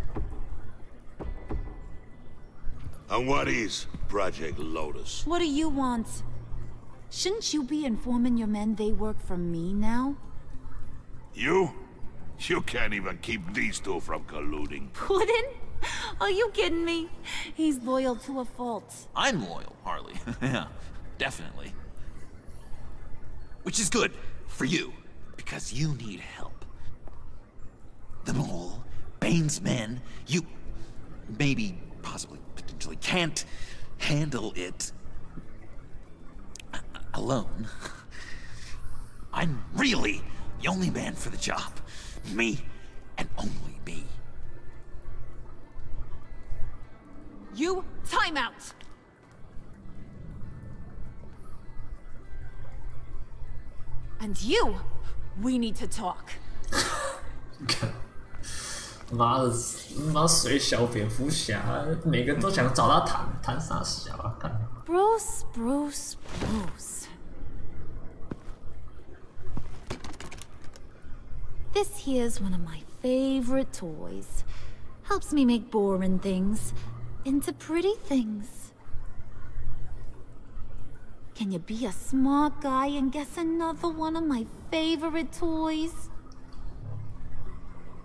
And what is Project Lotus? What do you want? Shouldn't you be informing your men they work for me now? You? You can't even keep these two from colluding. Puddin'? Are you kidding me? He's loyal to a fault. I'm loyal, Harley. Yeah, definitely. Which is good for you, because you need help. The Mole, Bane's men, you maybe, possibly, potentially can't handle it alone. I'm really the only man for the job. Me, and only me. You, time out! And you, we need to talk. 妈的，妈水小蝙蝠侠，每个都想找他谈啥小啊？看。Bruce. This here's one of my favorite toys. Helps me make boring things into pretty things. Can you be a smart guy and guess another one of my favorite toys?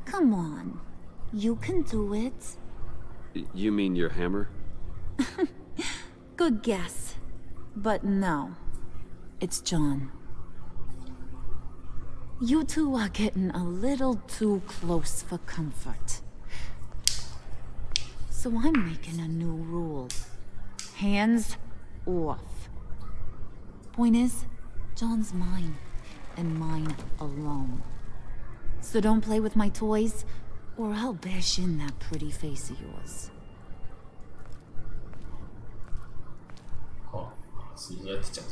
Come on, you can do it. You mean your hammer? Good guess. But no, it's John. You two are getting a little too close for comfort. So I'm making a new rule. Hands off. Point is, John's mine, and mine alone. So don't play with my toys, or I'll bash in that pretty face of yours.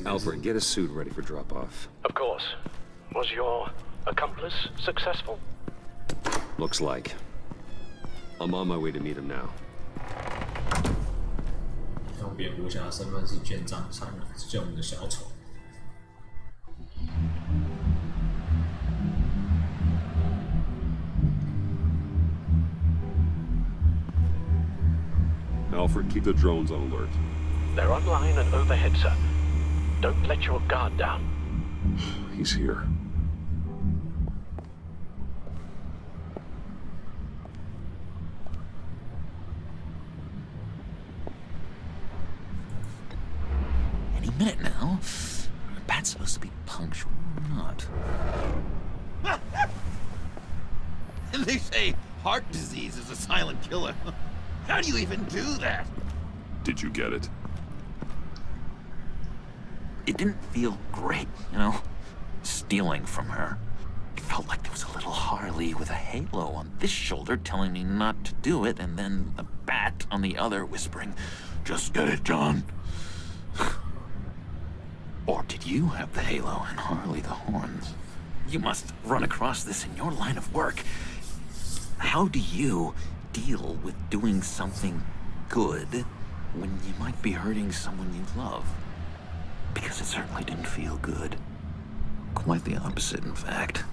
Alfred, get a suit ready for drop-off. Of course. Was your accomplice successful? Looks like. I'm on my way to meet him now. 用蝙蝠侠的身份是舰长参来救我们的小丑。Alfred, keep the drones on alert. They're online and overhead, sir. Don't let your guard down. He's here. Any minute now. The bat's supposed to be punctual or not? They say heart disease is a silent killer. How do you even do that? Did you get it? It didn't feel great, you know? Stealing from her. It felt like there was a little Harley with a halo on this shoulder telling me not to do it, and then the bat on the other whispering, "Just get it, John." Or did you have the halo and Harley the horns? You must run across this in your line of work. How do you deal with doing something good when you might be hurting someone you love? Because it certainly didn't feel good. Quite the opposite, in fact.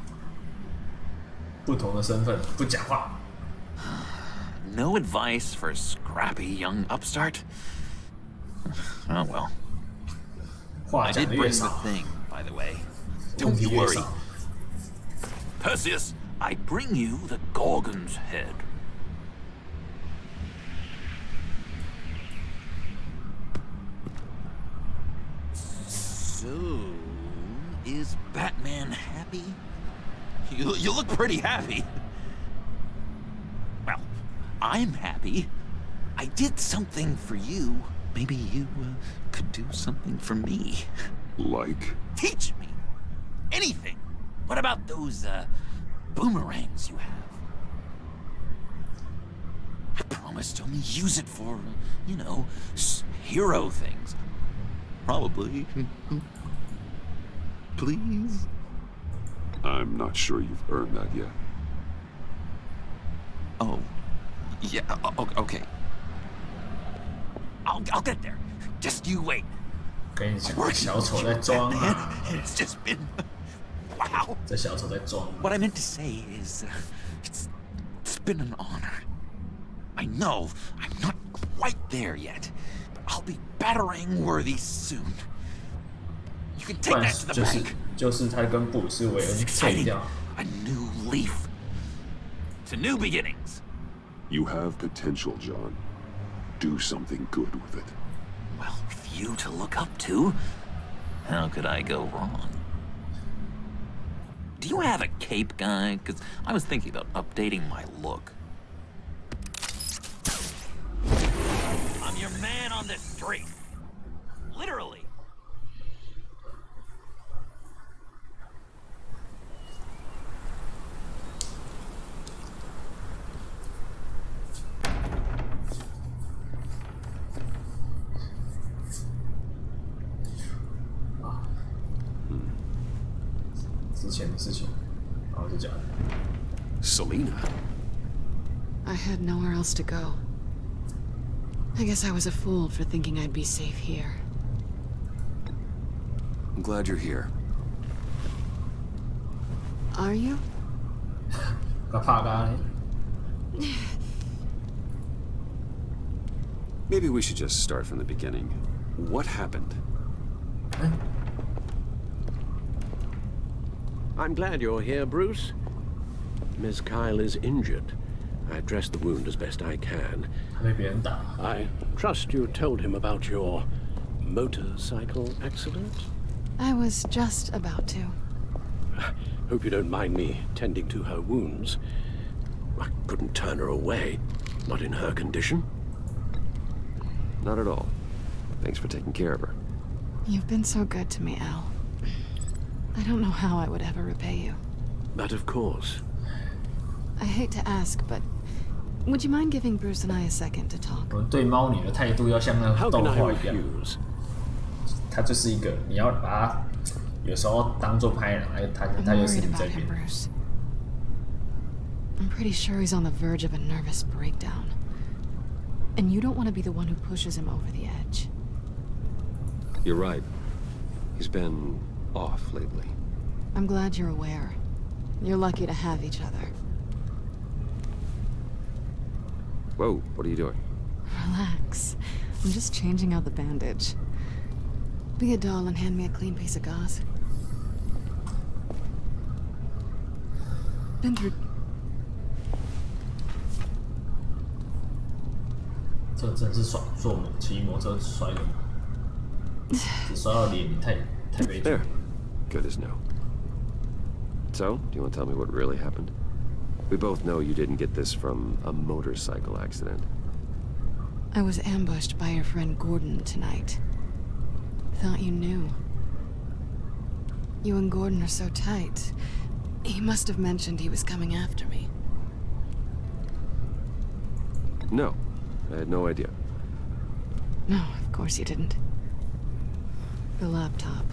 不同的身份，不讲话。No advice for scrappy young upstart? Oh well. I did bring the thing, by the way. Don't you worry. Perseus, I bring you the Gorgon's head. So, is Batman happy? You look pretty happy. Well, I'm happy. I did something for you. Maybe you could do something for me. Like? Teach me. Anything. What about those boomerangs you have? I promised to only use it for, you know, hero things. Probably. Please? I'm not sure you've earned that yet. Oh, yeah, okay. I'll get there. Just you wait. 跟你讲，小丑在装啊。 It's just been... Wow. 这小丑在装。 What I meant to say is, it's been an honor. I know I'm not quite there yet, but I'll be battering worthy soon. You can take that to the bank. 就是他跟布鲁斯韦恩对调。 A new leaf. To new beginnings. You have potential, John. Do something good with it. Well, with you to look up to, how could I go wrong? Do you have a cape, guy? Because I was thinking about updating my look. I'm your man on this street. Literally. Selena. I had nowhere else to go. I guess I was a fool for thinking I'd be safe here. I'm glad you're here. Are you? Maybe we should just start from the beginning. What happened? I'm glad you're here, Bruce. Miss Kyle is injured. I dressed the wound as best I can. I trust you told him about your motorcycle accident? I was just about to. Hope you don't mind me tending to her wounds. I couldn't turn her away, not in her condition. Not at all. Thanks for taking care of her. You've been so good to me, Al. I don't know how I would ever repay you. But of course. I hate to ask, but would you mind giving Bruce and I a second to talk? 对猫女的态度要像那个动画一样。他就是一个，你要把他有时候当做拍人，他又是你这边。I'm pretty sure he's on the verge of a nervous breakdown. And you don't want to be the one who pushes him over the edge. You're right. He's been off lately. I'm glad you're aware. You're lucky to have each other. Whoa, what are you doing? Relax. I'm just changing out the bandage. Be a doll and hand me a clean piece of gauze. Been through... 这真是骑摩托车摔的，只摔到脸，太悲剧。 There. Good as new. So, do you want to tell me what really happened? We both know you didn't get this from a motorcycle accident. I was ambushed by your friend Gordon tonight. Thought you knew. You and Gordon are so tight. He must have mentioned he was coming after me. No, I had no idea. No, of course you didn't. The laptop.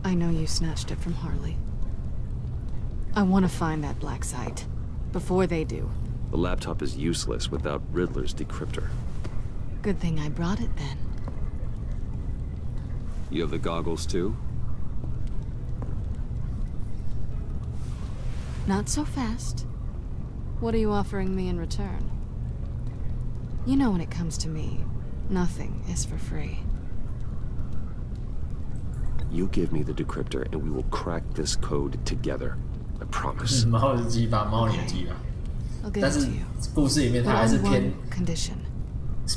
I know you snatched it from Harley. I want to find that black site. Before they do. The laptop is useless without Riddler's decryptor. Good thing I brought it then. You have the goggles too? Not so fast. What are you offering me in return? You know when it comes to me, nothing is for free. You give me the decryptor and we will crack this code together. I promise. 猫的鸡巴，猫你的鸡巴。但是故事里面它还是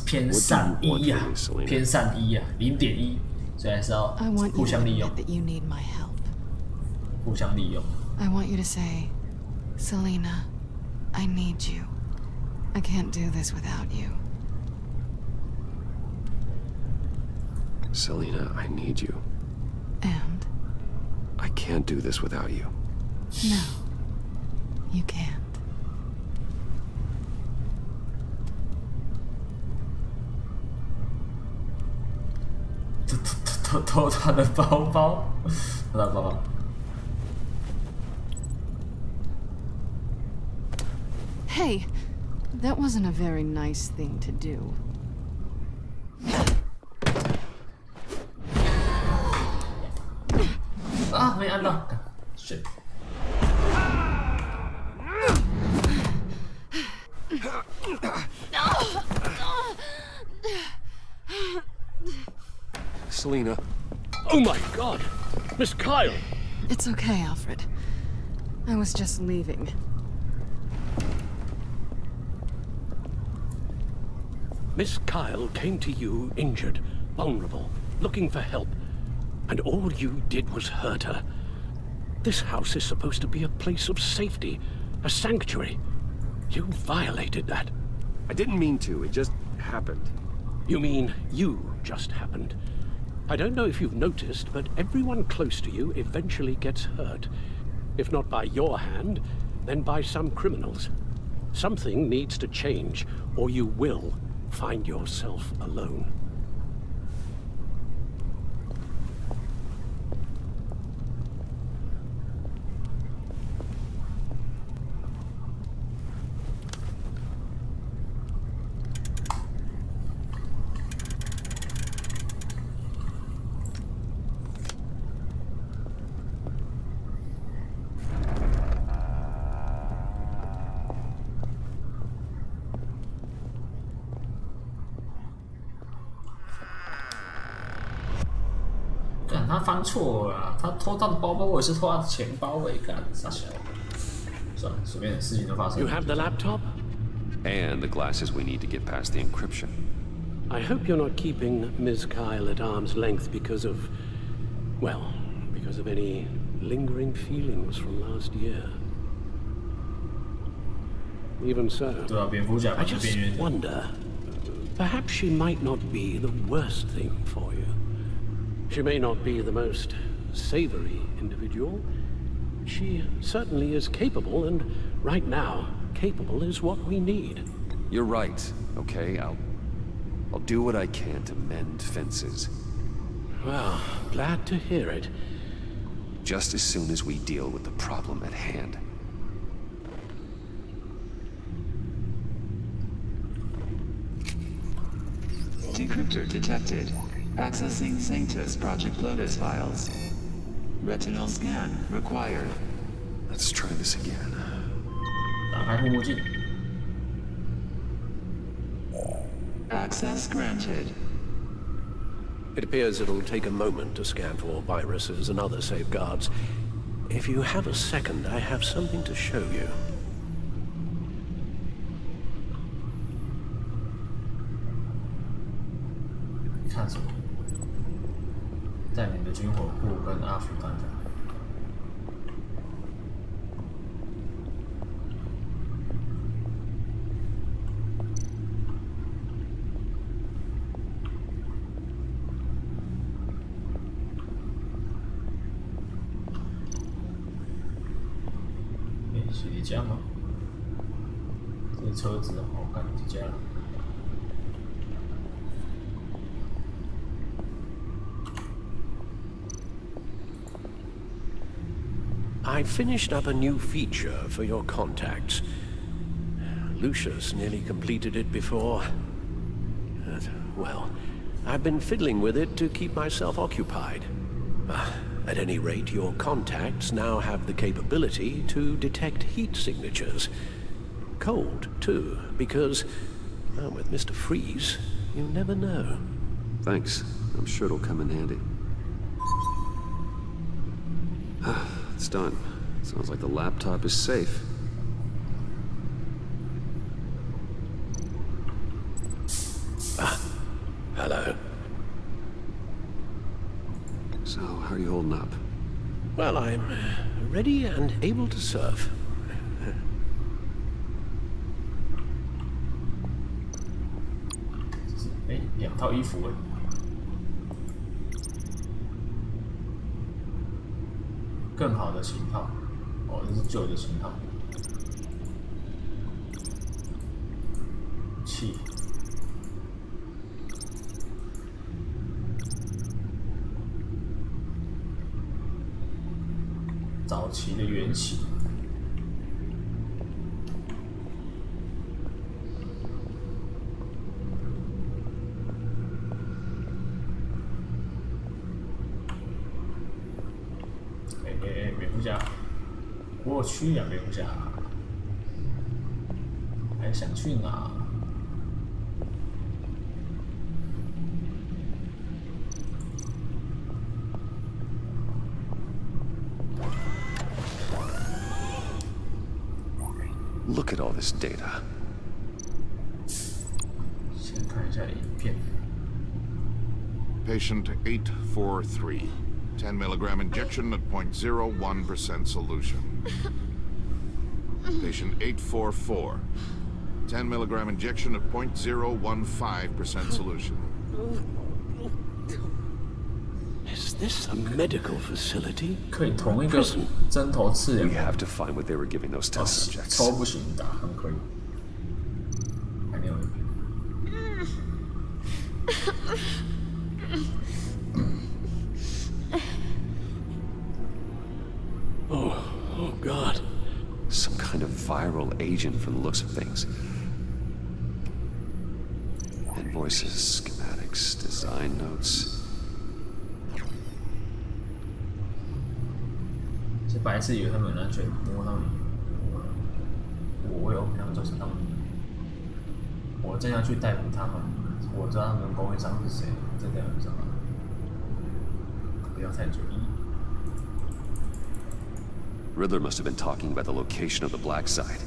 偏善意啊，偏善意啊，0.1，所以还是要互相利用。互相利用。I want you to say, Selena, I need you. I can't do this without you. Selena, I need you. And? I can't do this without you. No, you can't. 偷他的包包，走。Hey, that wasn't a very nice thing to do. Ah, 没按到 ，shit。Selena. Oh my God! Miss Kyle! It's okay, Alfred. I was just leaving. Miss Kyle came to you injured, vulnerable, looking for help. And all you did was hurt her. This house is supposed to be a place of safety, a sanctuary. You violated that. I didn't mean to, it just happened. You mean you just happened? I don't know if you've noticed, but everyone close to you eventually gets hurt. If not by your hand, then by some criminals. Something needs to change, or you will find yourself alone.他翻错了啦，他偷他的包包，我也是偷他的钱包，干傻小。算了，随便，事情都发生了。 You have the laptop? And the glasses we need to get past the encryption. I hope you're not keeping Ms. Kyle at arm's length because of, well, because of any lingering feelings from last year. Even so, I just wonder, perhaps she might not be the worst thing for you. She may not be the most savory individual. She certainly is capable, and right now, capable is what we need. You're right, okay? I'll do what I can to mend fences. Well, glad to hear it. Just as soon as we deal with the problem at hand. Decryptor detected. Accessing Sanctus Project Lotus files. Retinal scan required. Let's try this again. 打开护目镜。 Access granted. It appears it'll take a moment to scan for viruses and other safeguards. If you have a second, I have something to show you. 看什么？带领的军火库跟阿福团长。 是一家吗？这车子好看，这家。 I finished up a new feature for your contacts. Lucius nearly completed it before. Well, I've been fiddling with it to keep myself occupied. At any rate, your contacts now have the capability to detect heat signatures. Cold, too, because, well, with Mr. Freeze, you never know. Thanks. I'm sure it'll come in handy. It's done. Sounds like the laptop is safe. Hello. So, how are you holding up? Well, I'm ready and able to serve. 哎，2套衣服哎。 更好的型号，哦，这是旧的型号。气。早期的缘起。蝙蝠侠，过去啊，蝙蝠侠，还想去哪？ Look at all this data. 先看一下影片。 Patient 843. 10 milligram injection at 0.01% solution. Patient 844. 10 milligram injection at 0.015% solution. Is this a medical facility? 可以同一个针头刺两 We have to find what they were giving those test subjects. 抽不行打，很可以。还没有。 Oh God. Some kind of viral agent from the looks of things. Invoices, schematics, design notes. 这白痴以为他们很安全，摸他们，我有他们就是他们，我正要去逮捕他们，我知道他们的供应商是谁，这点不知道，不要太注意。 Riddler must have been talking about the location of the black site.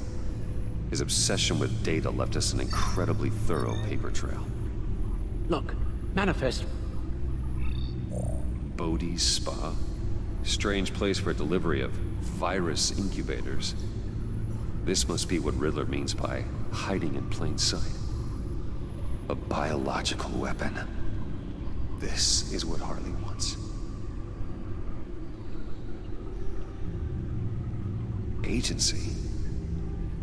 His obsession with data left us an incredibly thorough paper trail. Look, manifest. Bodhi's Spa? Strange place for a delivery of virus incubators. This must be what Riddler means by hiding in plain sight. A biological weapon. This is what Harley wants. Agency.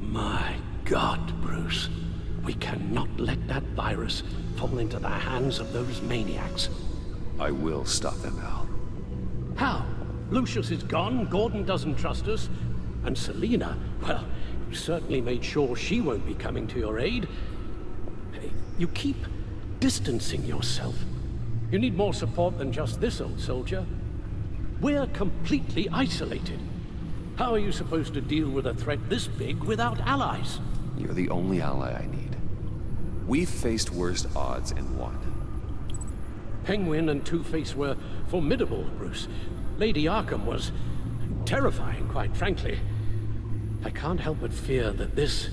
My God, Bruce. We cannot let that virus fall into the hands of those maniacs. I will stop them, Al. How? Lucius is gone, Gordon doesn't trust us, and Selina, well, you certainly made sure she won't be coming to your aid. You keep distancing yourself. You need more support than just this old soldier. We're completely isolated. How are you supposed to deal with a threat this big without allies? You're the only ally I need. We've faced worse odds and won. Penguin and Two-Face were formidable, Bruce. Lady Arkham was terrifying, quite frankly. I can't help but fear that this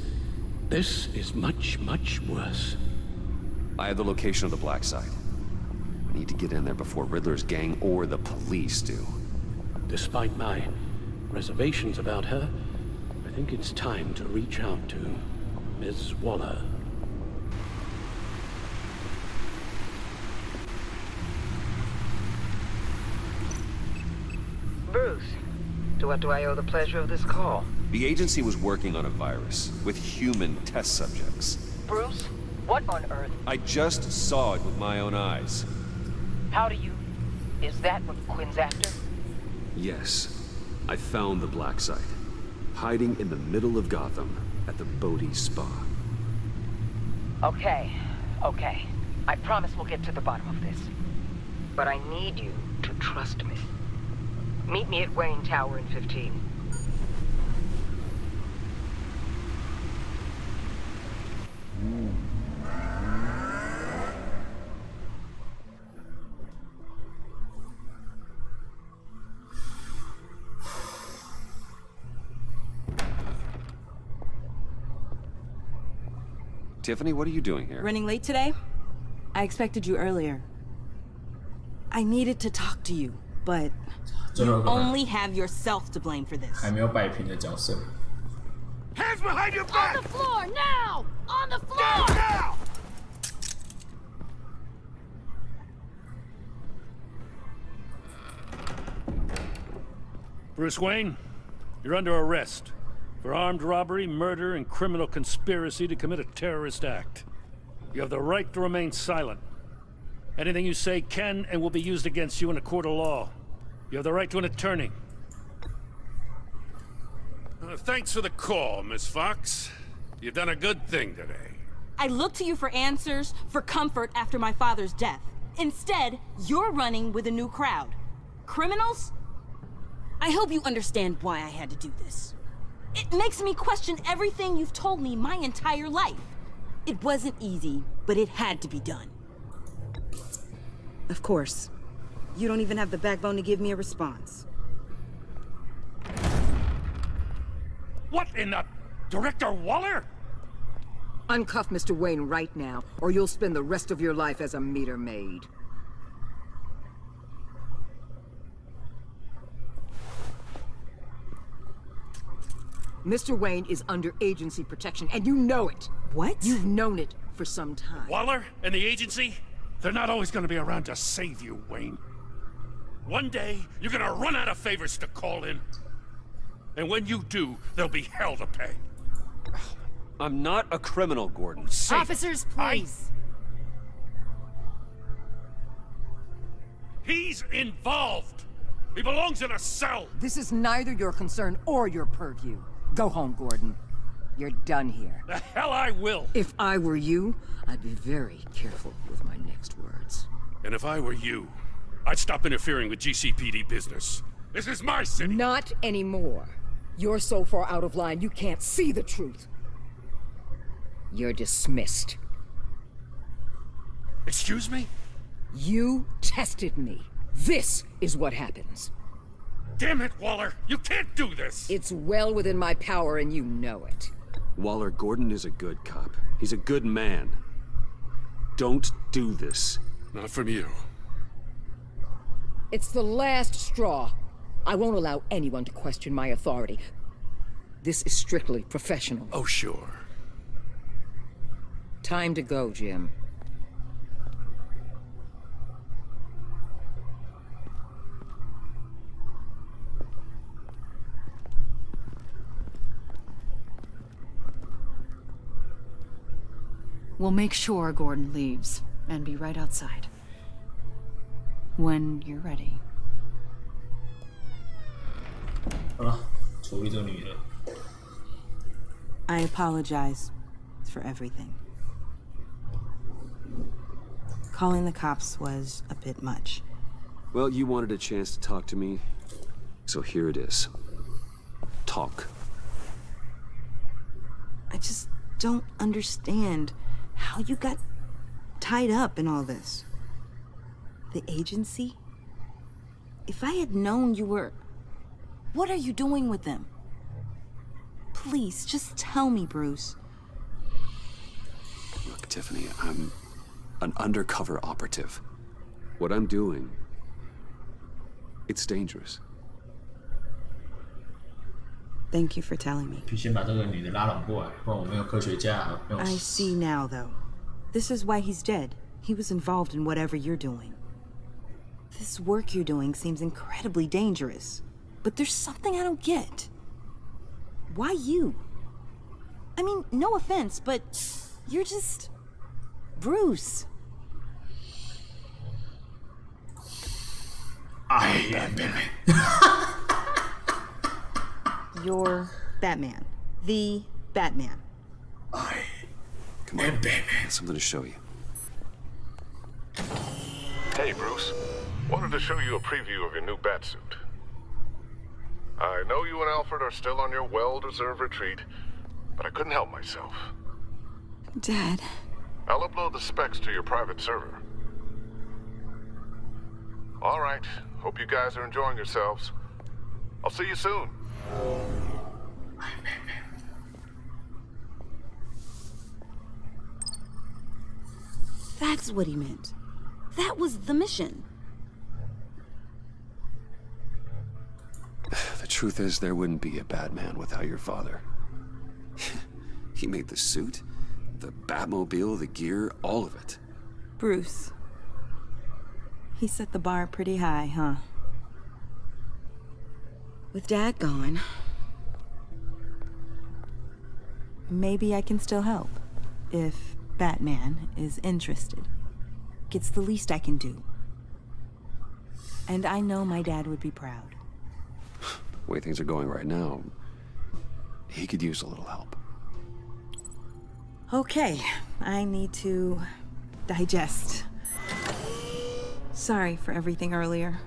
is much, much worse. I have the location of the black site. I need to get in there before Riddler's gang or the police do. Despite my reservations about her, I think it's time to reach out to Ms. Waller. Bruce, to what do I owe the pleasure of this call? The agency was working on a virus with human test subjects. Bruce, what on earth? I just saw it with my own eyes. How do you... Is that what Quinn's after? Yes. I found the black site, hiding in the middle of Gotham at the Bodhi Spa. Okay. I promise we'll get to the bottom of this. But I need you to trust me. Meet me at Wayne Tower in 15. Tiffany, what are you doing here? Running late today? I expected you earlier. I needed to talk to you, but you only have yourself to blame for this. 还没有摆平的角色。 Hands behind your back! On the floor, now! On the floor! Down, now! Bruce Wayne, you're under arrest for armed robbery, murder, and criminal conspiracy to commit a terrorist act. You have the right to remain silent. Anything you say can and will be used against you in a court of law. You have the right to an attorney. Thanks for the call, Miss Fox. You've done a good thing today. I look to you for answers, for comfort after my father's death. Instead, you're running with a new crowd. Criminals? I hope you understand why I had to do this. It makes me question everything you've told me my entire life. It wasn't easy, but it had to be done. Of course. You don't even have the backbone to give me a response. What in the... Director Waller? Uncuff Mr. Wayne right now, or you'll spend the rest of your life as a meter maid. Mr. Wayne is under agency protection, and you know it. What? You've known it for some time. Waller and the agency? They're not always gonna be around to save you, Wayne. One day, you're gonna run out of favors to call in. And when you do, there'll be hell to pay. I'm not a criminal, Gordon. Officers, please. He's involved. He belongs in a cell. This is neither your concern or your purview. Go home, Gordon. You're done here. The hell I will. If I were you, I'd be very careful with my next words. And if I were you, I'd stop interfering with GCPD business. This is my city. Not anymore. You're so far out of line, you can't see the truth. You're dismissed. Excuse me? You tested me. This is what happens. Damn it, Waller! You can't do this! It's well within my power and you know it. Waller, Gordon is a good cop. He's a good man. Don't do this. Not from you. It's the last straw. I won't allow anyone to question my authority. This is strictly professional. Oh, sure. Time to go, Jim. We'll make sure Gordon leaves, and be right outside. When you're ready. 好了，处理这个女的。 I apologize for everything. Calling the cops was a bit much. Well, you wanted a chance to talk to me, so here it is. Talk. I just don't understand how you got tied up in all this. The agency? If I had known you were... What are you doing with them? Please, just tell me, Bruce. Look, Tiffany, I'm an undercover operative. What I'm doing, it's dangerous. Thank you for telling me. 必须先把这个女的拉拢过来，不然我没有科学家，没有。I see now, though. This is why he's dead. He was involved in whatever you're doing. This work you're doing seems incredibly dangerous. But there's something I don't get. Why you? I mean, no offense, but you're just... Bruce. I am Batman. You're Batman. The Batman. Come on, Batman. Something to show you. Hey, Bruce. Wanted to show you a preview of your new batsuit. I know you and Alfred are still on your well-deserved retreat, but I couldn't help myself. Dad. I'll upload the specs to your private server. All right. Hope you guys are enjoying yourselves. I'll see you soon. That's what he meant. That was the mission. The truth is, there wouldn't be a Batman without your father. He made the suit, the Batmobile, the gear, all of it. Bruce. He set the bar pretty high, huh? With Dad gone, maybe I can still help. If Batman is interested. It's the least I can do. And I know my dad would be proud. The way things are going right now, He could use a little help. Okay, I need to digest. Sorry for everything earlier,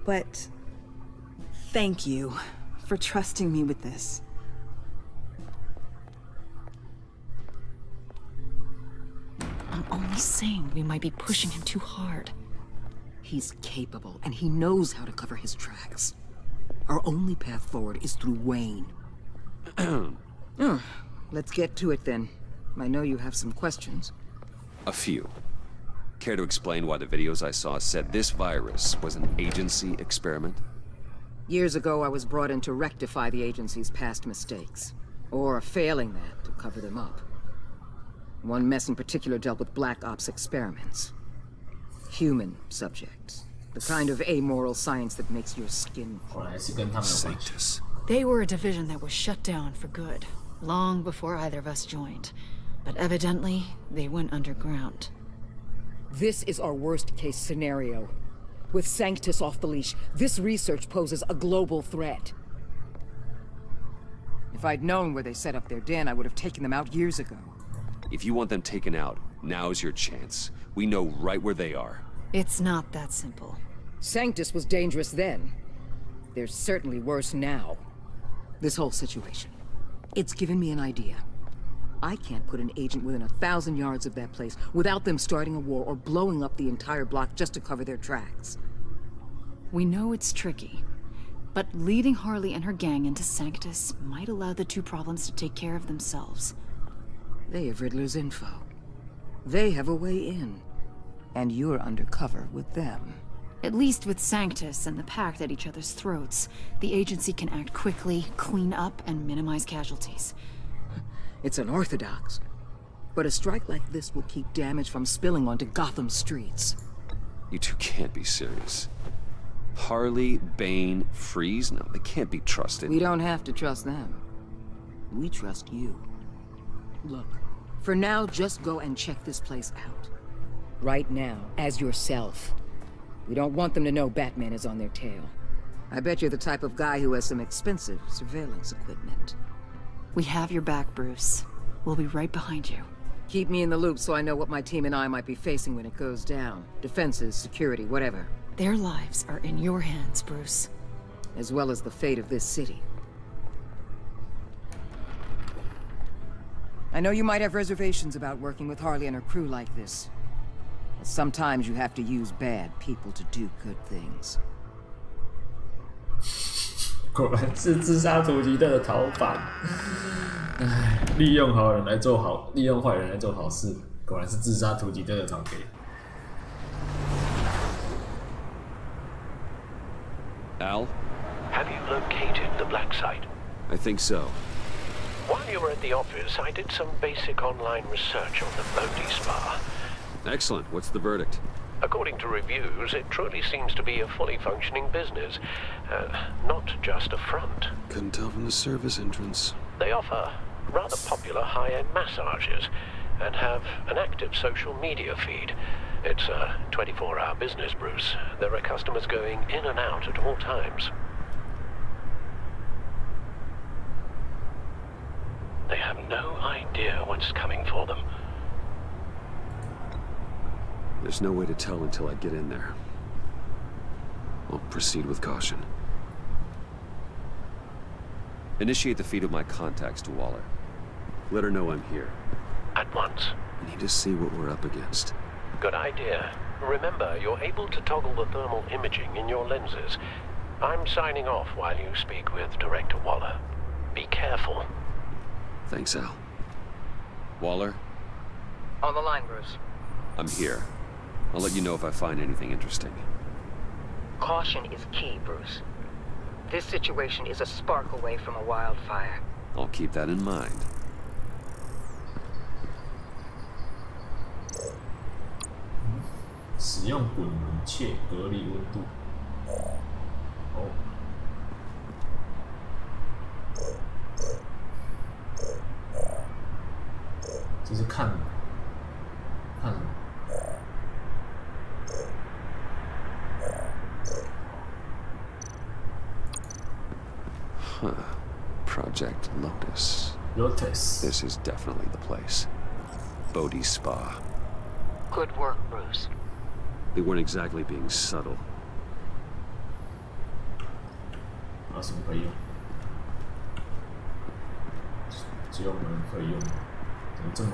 but thank you for trusting me with this. I'm only saying we might be pushing him too hard. He's capable, and he knows how to cover his tracks. Our only path forward is through Wayne. Let's get to it then. I know you have some questions. A few. Care to explain why the videos I saw said this virus was an agency experiment? Years ago, I was brought in to rectify the agency's past mistakes. Or failing that, to cover them up. One mess in particular dealt with Black Ops experiments. Human subjects. The kind of amoral science that makes your skin crawl. Sanctus. They were a division that was shut down for good, long before either of us joined. But evidently, they went underground. This is our worst-case scenario. With Sanctus off the leash, this research poses a global threat. If I'd known where they set up their den, I would have taken them out years ago. If you want them taken out, now's your chance. We know right where they are. It's not that simple. Sanctus was dangerous then. They're certainly worse now. This whole situation. It's given me an idea. I can't put an agent within 1,000 yards of that place without them starting a war or blowing up the entire block just to cover their tracks. We know it's tricky, but leading Harley and her gang into Sanctus might allow the two problems to take care of themselves. They have Riddler's info. They have a way in. And you're undercover with them. At least with Sanctus and the Pact at each other's throats, the agency can act quickly, clean up, and minimize casualties. It's unorthodox. But a strike like this will keep damage from spilling onto Gotham streets. You two can't be serious. Harley, Bane, Freeze? No, they can't be trusted. We don't have to trust them. We trust you. Look, for now, just go and check this place out. Right now, as yourself. We don't want them to know Batman is on their tail. I bet you're the type of guy who has some expensive surveillance equipment. We have your back, Bruce. We'll be right behind you. Keep me in the loop so I know what my team and I might be facing when it goes down. Defenses, security, whatever. Their lives are in your hands, Bruce. As well as the fate of this city. I know you might have reservations about working with Harley and her crew like this. But sometimes you have to use bad people to do good things. 果然是自杀突击队的逃犯，利用好人来做好，利用坏人来做好事，果然是自杀突击队的常给。Al? Have you located the black site? I think so. While you were at the office, I did some basic online research on the Bodhi Spa. Excellent. What's the verdict? According to reviews, it truly seems to be a fully functioning business, not just a front. Couldn't tell from the service entrance. They offer rather popular high-end massages and have an active social media feed. It's a 24-hour business, Bruce. There are customers going in and out at all times. They have no idea what's coming for them. There's no way to tell until I get in there. I'll proceed with caution. Initiate the feed of my contacts to Waller. Let her know I'm here. At once. I need to see what we're up against. Good idea. Remember, you're able to toggle the thermal imaging in your lenses. I'm signing off while you speak with Director Waller. Be careful. Thanks, Al. Waller? On the line, Bruce. I'm here. I'll let you know if I find anything interesting. Caution is key, Bruce. This situation is a spark away from a wildfire. I'll keep that in mind. "使用滚轮切隔离温度。哦。这是看什么？ Huh. Project Project Lotus. Lotus. This is definitely the place. Bodhi's spa. Good work, Bruce. They weren't exactly being subtle. 啊，什么可以用？只有我们可以用，怎么这么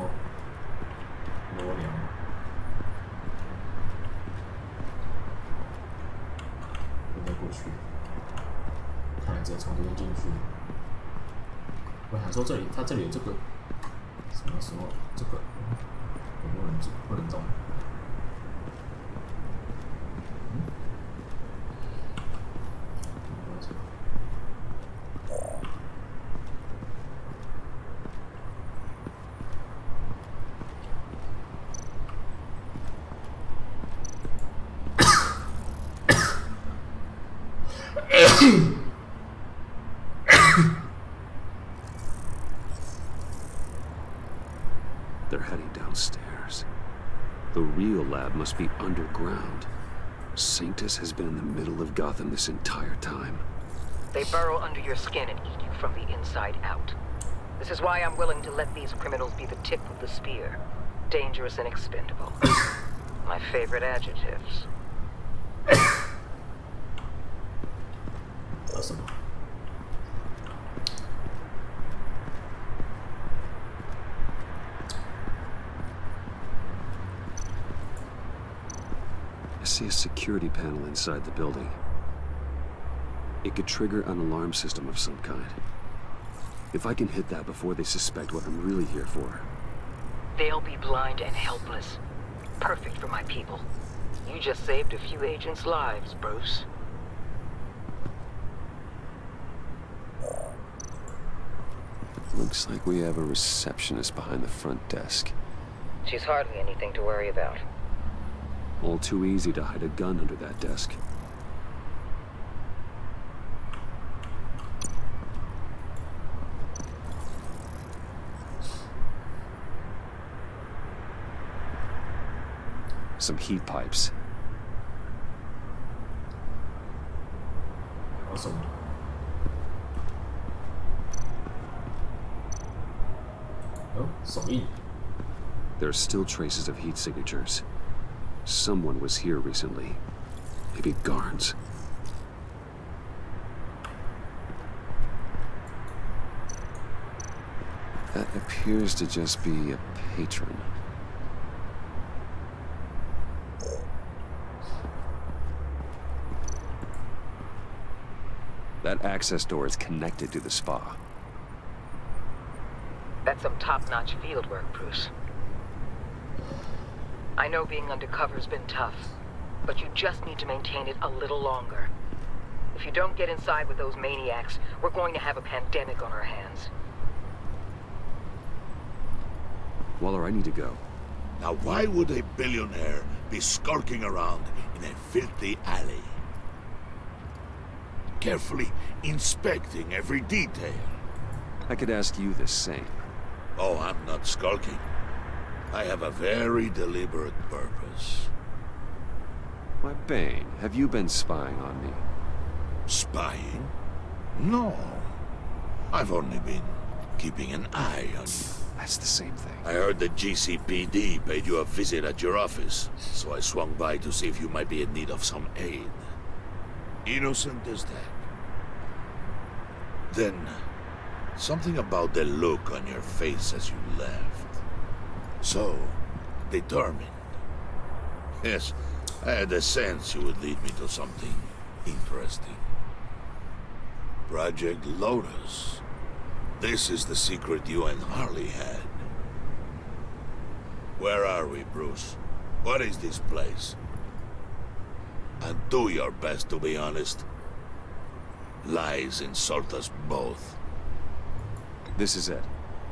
罗梁？不能过去，看来只能从这边进去。我想说它这里有这个什么这个，我不能动。They're heading downstairs. The real lab must be underground. Sanctus has been in the middle of Gotham this entire time. They burrow under your skin and eat you from the inside out. This is why I'm willing to let these criminals be the tip of the spear. Dangerous and expendable. My favorite adjectives. Awesome. I see a security panel inside the building. It could trigger an alarm system of some kind. If I can hit that before they suspect what I'm really here for. They'll be blind and helpless. Perfect for my people. You just saved a few agents' lives, Bruce. Looks like we have a receptionist behind the front desk. She's hardly anything to worry about. All too easy to hide a gun under that desk. Some heat pipes. Awesome. Oh, 手印. There are still traces of heat signatures. Someone was here recently. Maybe guards. That appears to just be a patron. That access door is connected to the spa. That's some top-notch field work, Bruce. I know being undercover's been tough, but you just need to maintain it a little longer. If you don't get inside with those maniacs, we're going to have a pandemic on our hands. Waller, I need to go. Now why would a billionaire be skulking around in a filthy alley? Carefully inspecting every detail. I could ask you the same. Oh, I'm not skulking. I have a very deliberate purpose. Why, Bane, have you been spying on me? Spying? No. I've only been keeping an eye on you. That's the same thing. I heard the GCPD paid you a visit at your office, so I swung by to see if you might be in need of some aid. Innocent as that. Then, something about the look on your face as you left. So, determined. Yes, I had a sense you would lead me to something interesting. Project Lotus. This is the secret you and Harley had. Where are we, Bruce? What is this place? And do your best to be honest. Lies insult us both. This is it.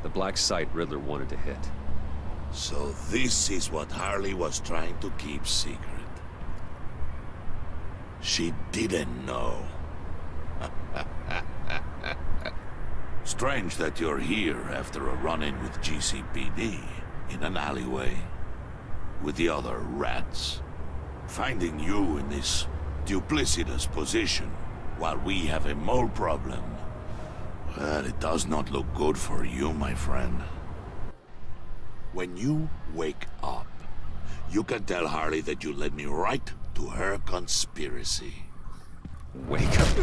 The black site Riddler wanted to hit. So this is what Harley was trying to keep secret. She didn't know. Strange that you're here after a run-in with GCPD in an alleyway with the other rats. Finding you in this duplicitous position while we have a mole problem. Well, it does not look good for you, my friend. When you wake up, you can tell Harley that you led me right to her conspiracy. Wake up.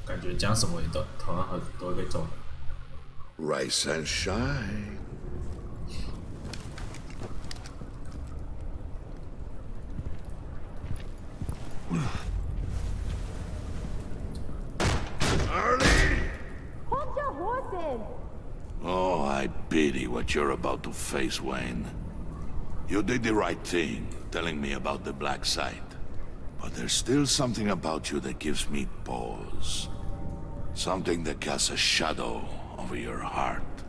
感觉讲什么也都同样都会被中。Rise and shine. Harley! Hold your horses! Oh, I pity what you're about to face, Wayne. You did the right thing, telling me about the black site. But there's still something about you that gives me pause. Something that casts a shadow over your heart.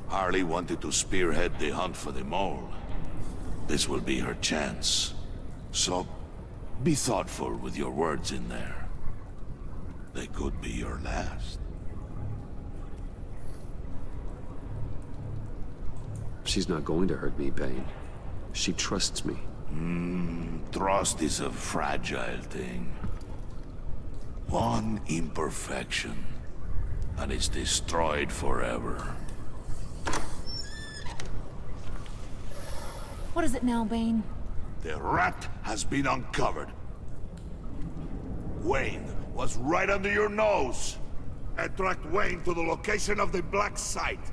Harley wanted to spearhead the hunt for the mole. This will be her chance. So, be thoughtful with your words in there. They could be your last. She's not going to hurt me, Bane. She trusts me. Trust is a fragile thing. One imperfection, and it's destroyed forever. What is it now, Bane? The rat has been uncovered. Wayne was right under your nose. I tracked Wayne to the location of the black site.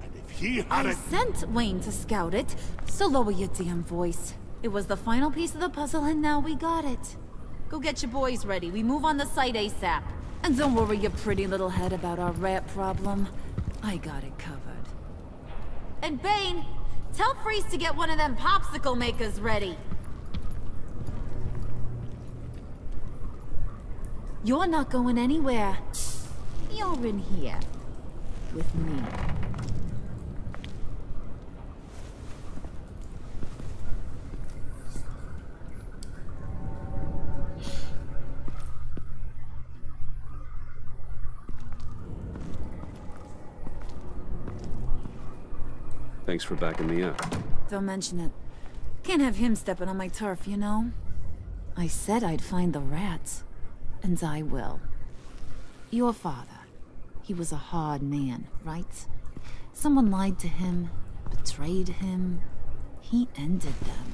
And if he had I sent Wayne to scout it, so lower your damn voice. It was the final piece of the puzzle, and now we got it. Go get your boys ready. We move on the site ASAP. And don't worry your pretty little head about our rat problem. I got it covered. And Bane, tell Freeze to get one of them popsicle makers ready. You're not going anywhere. You're in here. With me. Thanks for backing me up. Don't mention it. Can't have him stepping on my turf, you know? I said I'd find the rats. And I will. Your father. He was a hard man, right? Someone lied to him, betrayed him. He ended them.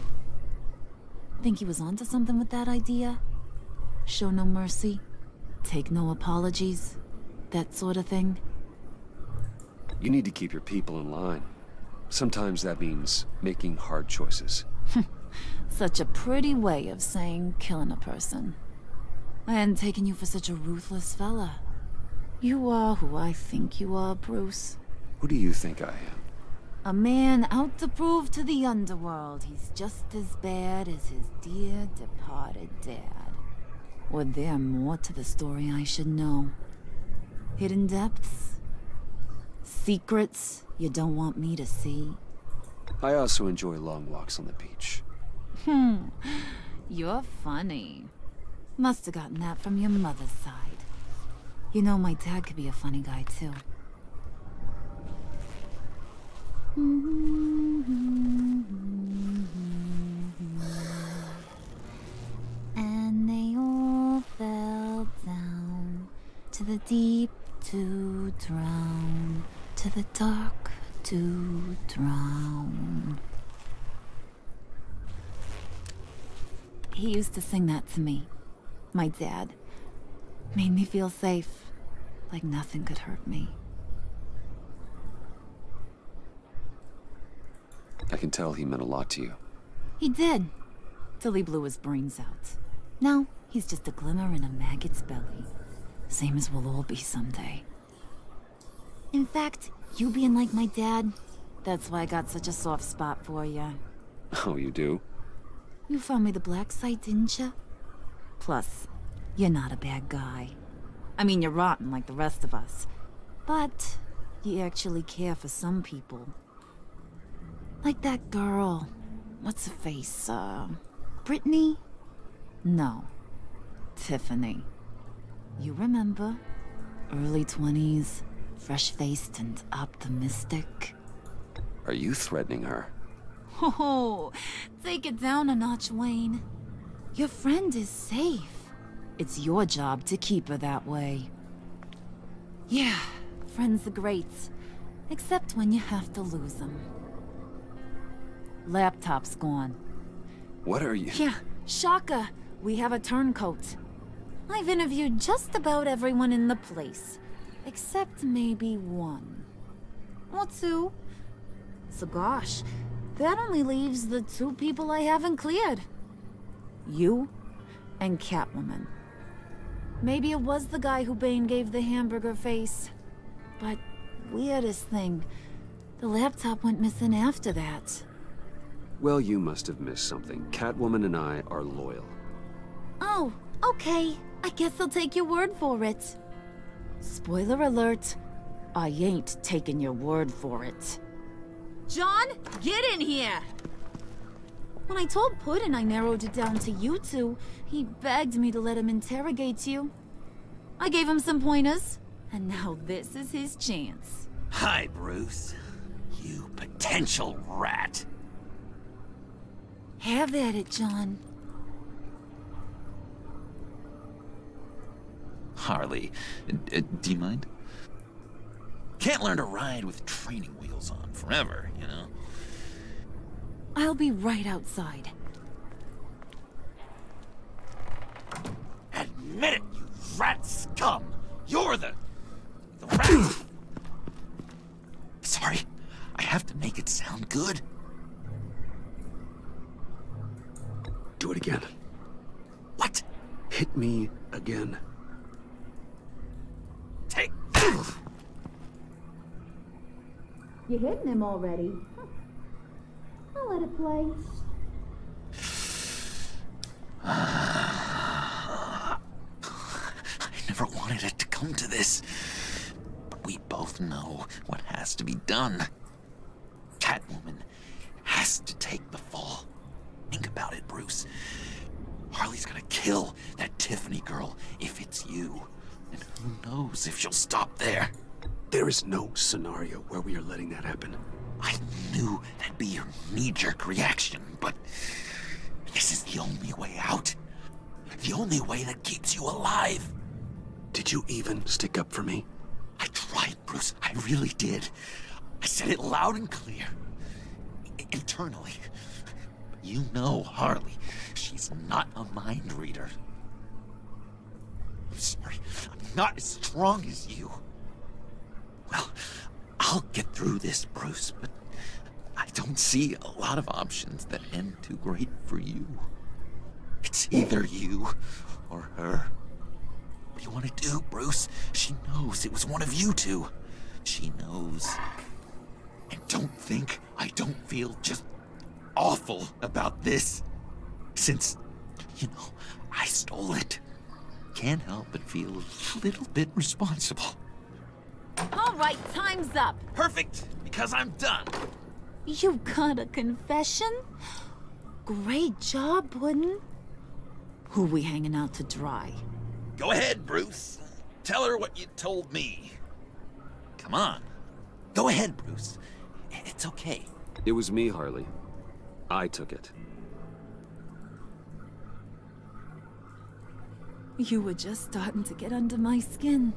Think he was onto something with that idea? Show no mercy? Take no apologies? That sort of thing? You need to keep your people in line. Sometimes that means making hard choices. Such a pretty way of saying killing a person. I hadn't taken you for such a ruthless fella. You are who I think you are, Bruce. Who do you think I am? A man out to prove to the underworld he's just as bad as his dear departed dad. Or there more to the story I should know? Hidden depths? Secrets you don't want me to see? I also enjoy long walks on the beach. You're funny. Must have gotten that from your mother's side. You know, my dad could be a funny guy, too. And they all fell down to the deep to drown, to the dark to drown. He used to sing that to me. My dad. Made me feel safe. Like nothing could hurt me. I can tell he meant a lot to you. He did. Till he blew his brains out. Now, he's just a glimmer in a maggot's belly. Same as we'll all be someday. In fact, you being like my dad, that's why I got such a soft spot for you. Oh, you do? You found me the black site, didn't you? Plus, you're not a bad guy. I mean, you're rotten like the rest of us. But you actually care for some people. Like that girl. What's her face? Brittany? No. Tiffany. You remember? Early 20s, fresh-faced and optimistic. Are you threatening her? Oh, take it down a notch, Wayne. Your friend is safe. It's your job to keep her that way. Yeah, friends are great. Except when you have to lose them. Laptop's gone. What are you? Yeah, shocker. We have a turncoat. I've interviewed just about everyone in the place. Except maybe one. Or two. So gosh, that only leaves the two people I haven't cleared. You and Catwoman. Maybe it was the guy who Bane gave the hamburger face. But weirdest thing, the laptop went missing after that. Well, you must have missed something. Catwoman and I are loyal. Oh, okay. I guess I'll take your word for it. Spoiler alert, I ain't taking your word for it. John, get in here! When I told Puddin' I narrowed it down to you two, he begged me to let him interrogate you. I gave him some pointers, and now this is his chance. Hi, Bruce. You potential rat. Have at it, John. Harley, do you mind? Can't learn to ride with training wheels on forever, you know? I'll be right outside. Admit it, you rat scum! You're the rat! Sorry, I have to make it sound good. Do it again. What? Hit me again. Take that! You hitting him already? I'll let it play. I never wanted it to come to this. But we both know what has to be done. Catwoman has to take the fall. Think about it, Bruce. Harley's gonna kill that Tiffany girl if it's you. And who knows if she'll stop there. There is no scenario where we are letting that happen. I knew that'd be your knee-jerk reaction, but this is the only way out. The only way that keeps you alive. Did you even stick up for me? I tried, Bruce. I really did. I said it loud and clear. Internally. But you know Harley. She's not a mind reader. I'm sorry. I'm not as strong as you. Well, I'll get through this, Bruce, but I don't see a lot of options that end too great for you. It's either you or her. What do you want to do, Bruce? She knows it was one of you two. She knows. And don't think I don't feel just awful about this. Since, you know, I stole it. Can't help but feel a little bit responsible. All right, time's up. Perfect, because I'm done. You got a confession? Great job, Puddin'. Who we hanging out to dry? Go ahead, Bruce. Tell her what you told me. Come on. Go ahead, Bruce. It's okay. It was me, Harley. I took it. You were just starting to get under my skin.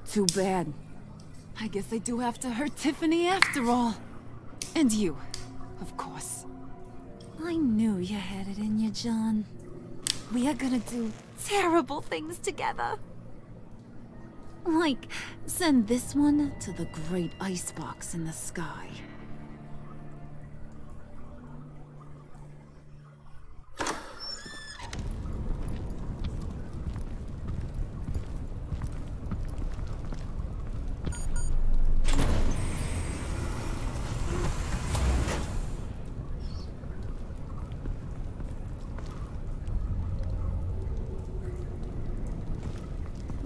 Too bad. I guess I do have to hurt Tiffany after all. And you, of course. I knew you had it in you, John. We are gonna do terrible things together. Like, send this one to the great icebox in the sky.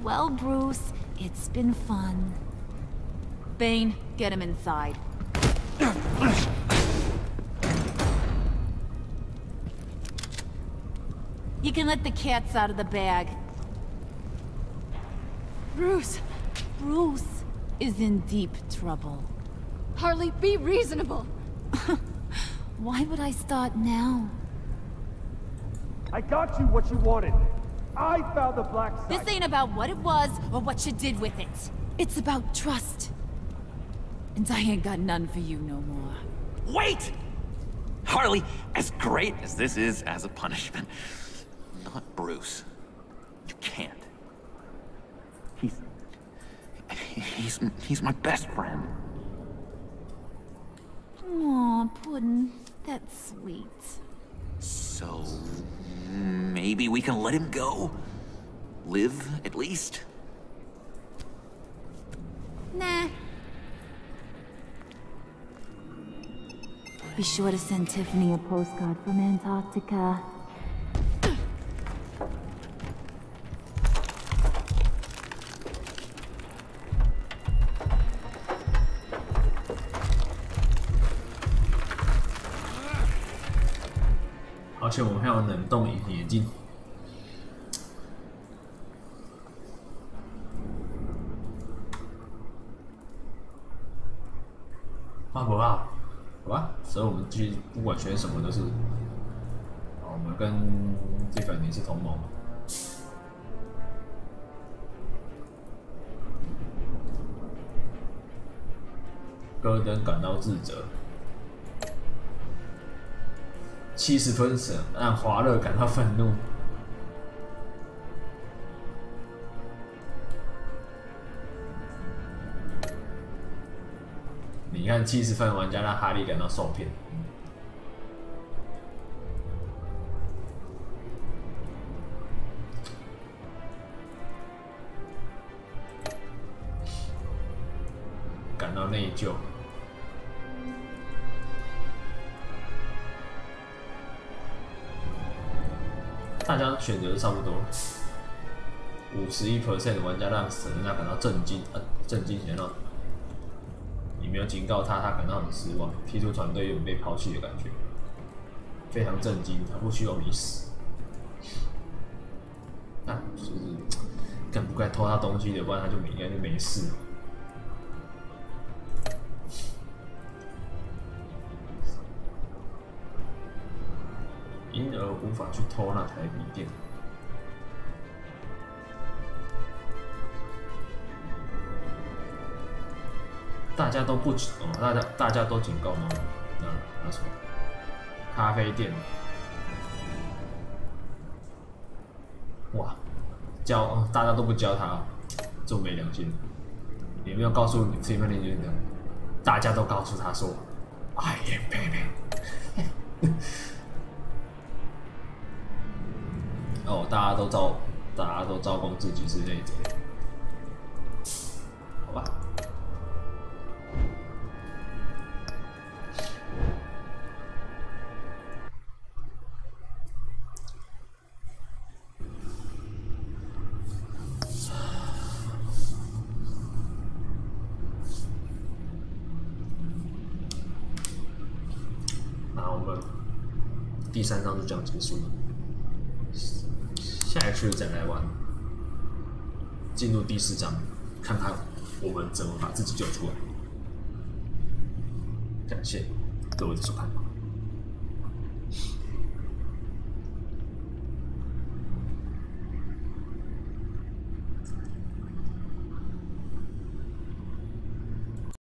Well, Bruce, it's been fun. Bane, get him inside. You can let the cats out of the bag. Bruce is in deep trouble. Harley, be reasonable. Why would I start now? I got you what you wanted. I found the black site. This ain't about what it was or what you did with it. It's about trust. And I ain't got none for you no more. Wait! Harley, as great as this is as a punishment, not Bruce. You can't. He's my best friend. Aw, Puddin'. That's sweet. So, maybe we can let him go? Live, at least? Nah. Be sure to send Tiffany a postcard from Antarctica.而且我们还有冷冻眼镜。啊不啊，好吧，所以我们其实不管选什么都是，我们跟Tiffany是同盟。戈登感到自责。70分神让华勒感到愤怒。你看，70分玩家让哈利感到受骗。感到内疚。大家选择差不多，51% 的玩家让神让他感到震惊，震惊然后你没有警告他，他感到很失望，踢出团队有被抛弃的感觉，非常震惊，他不希望你死。那就是该不该偷他东西的，不然他就应该就没事。因而无法去偷那台笔电。大家都不大家都警告吗？那什么？咖啡店。哇，大家都不教他，这么没良心。有没有告诉你这份链接的？大家都告诉他说 ，I am Batman。哦，大家都招供自己是内贼，好吧？那我们第3章就这样结束了。下一次再来玩，进入第4章，看看我们怎么把自己救出来。感谢各位的收看。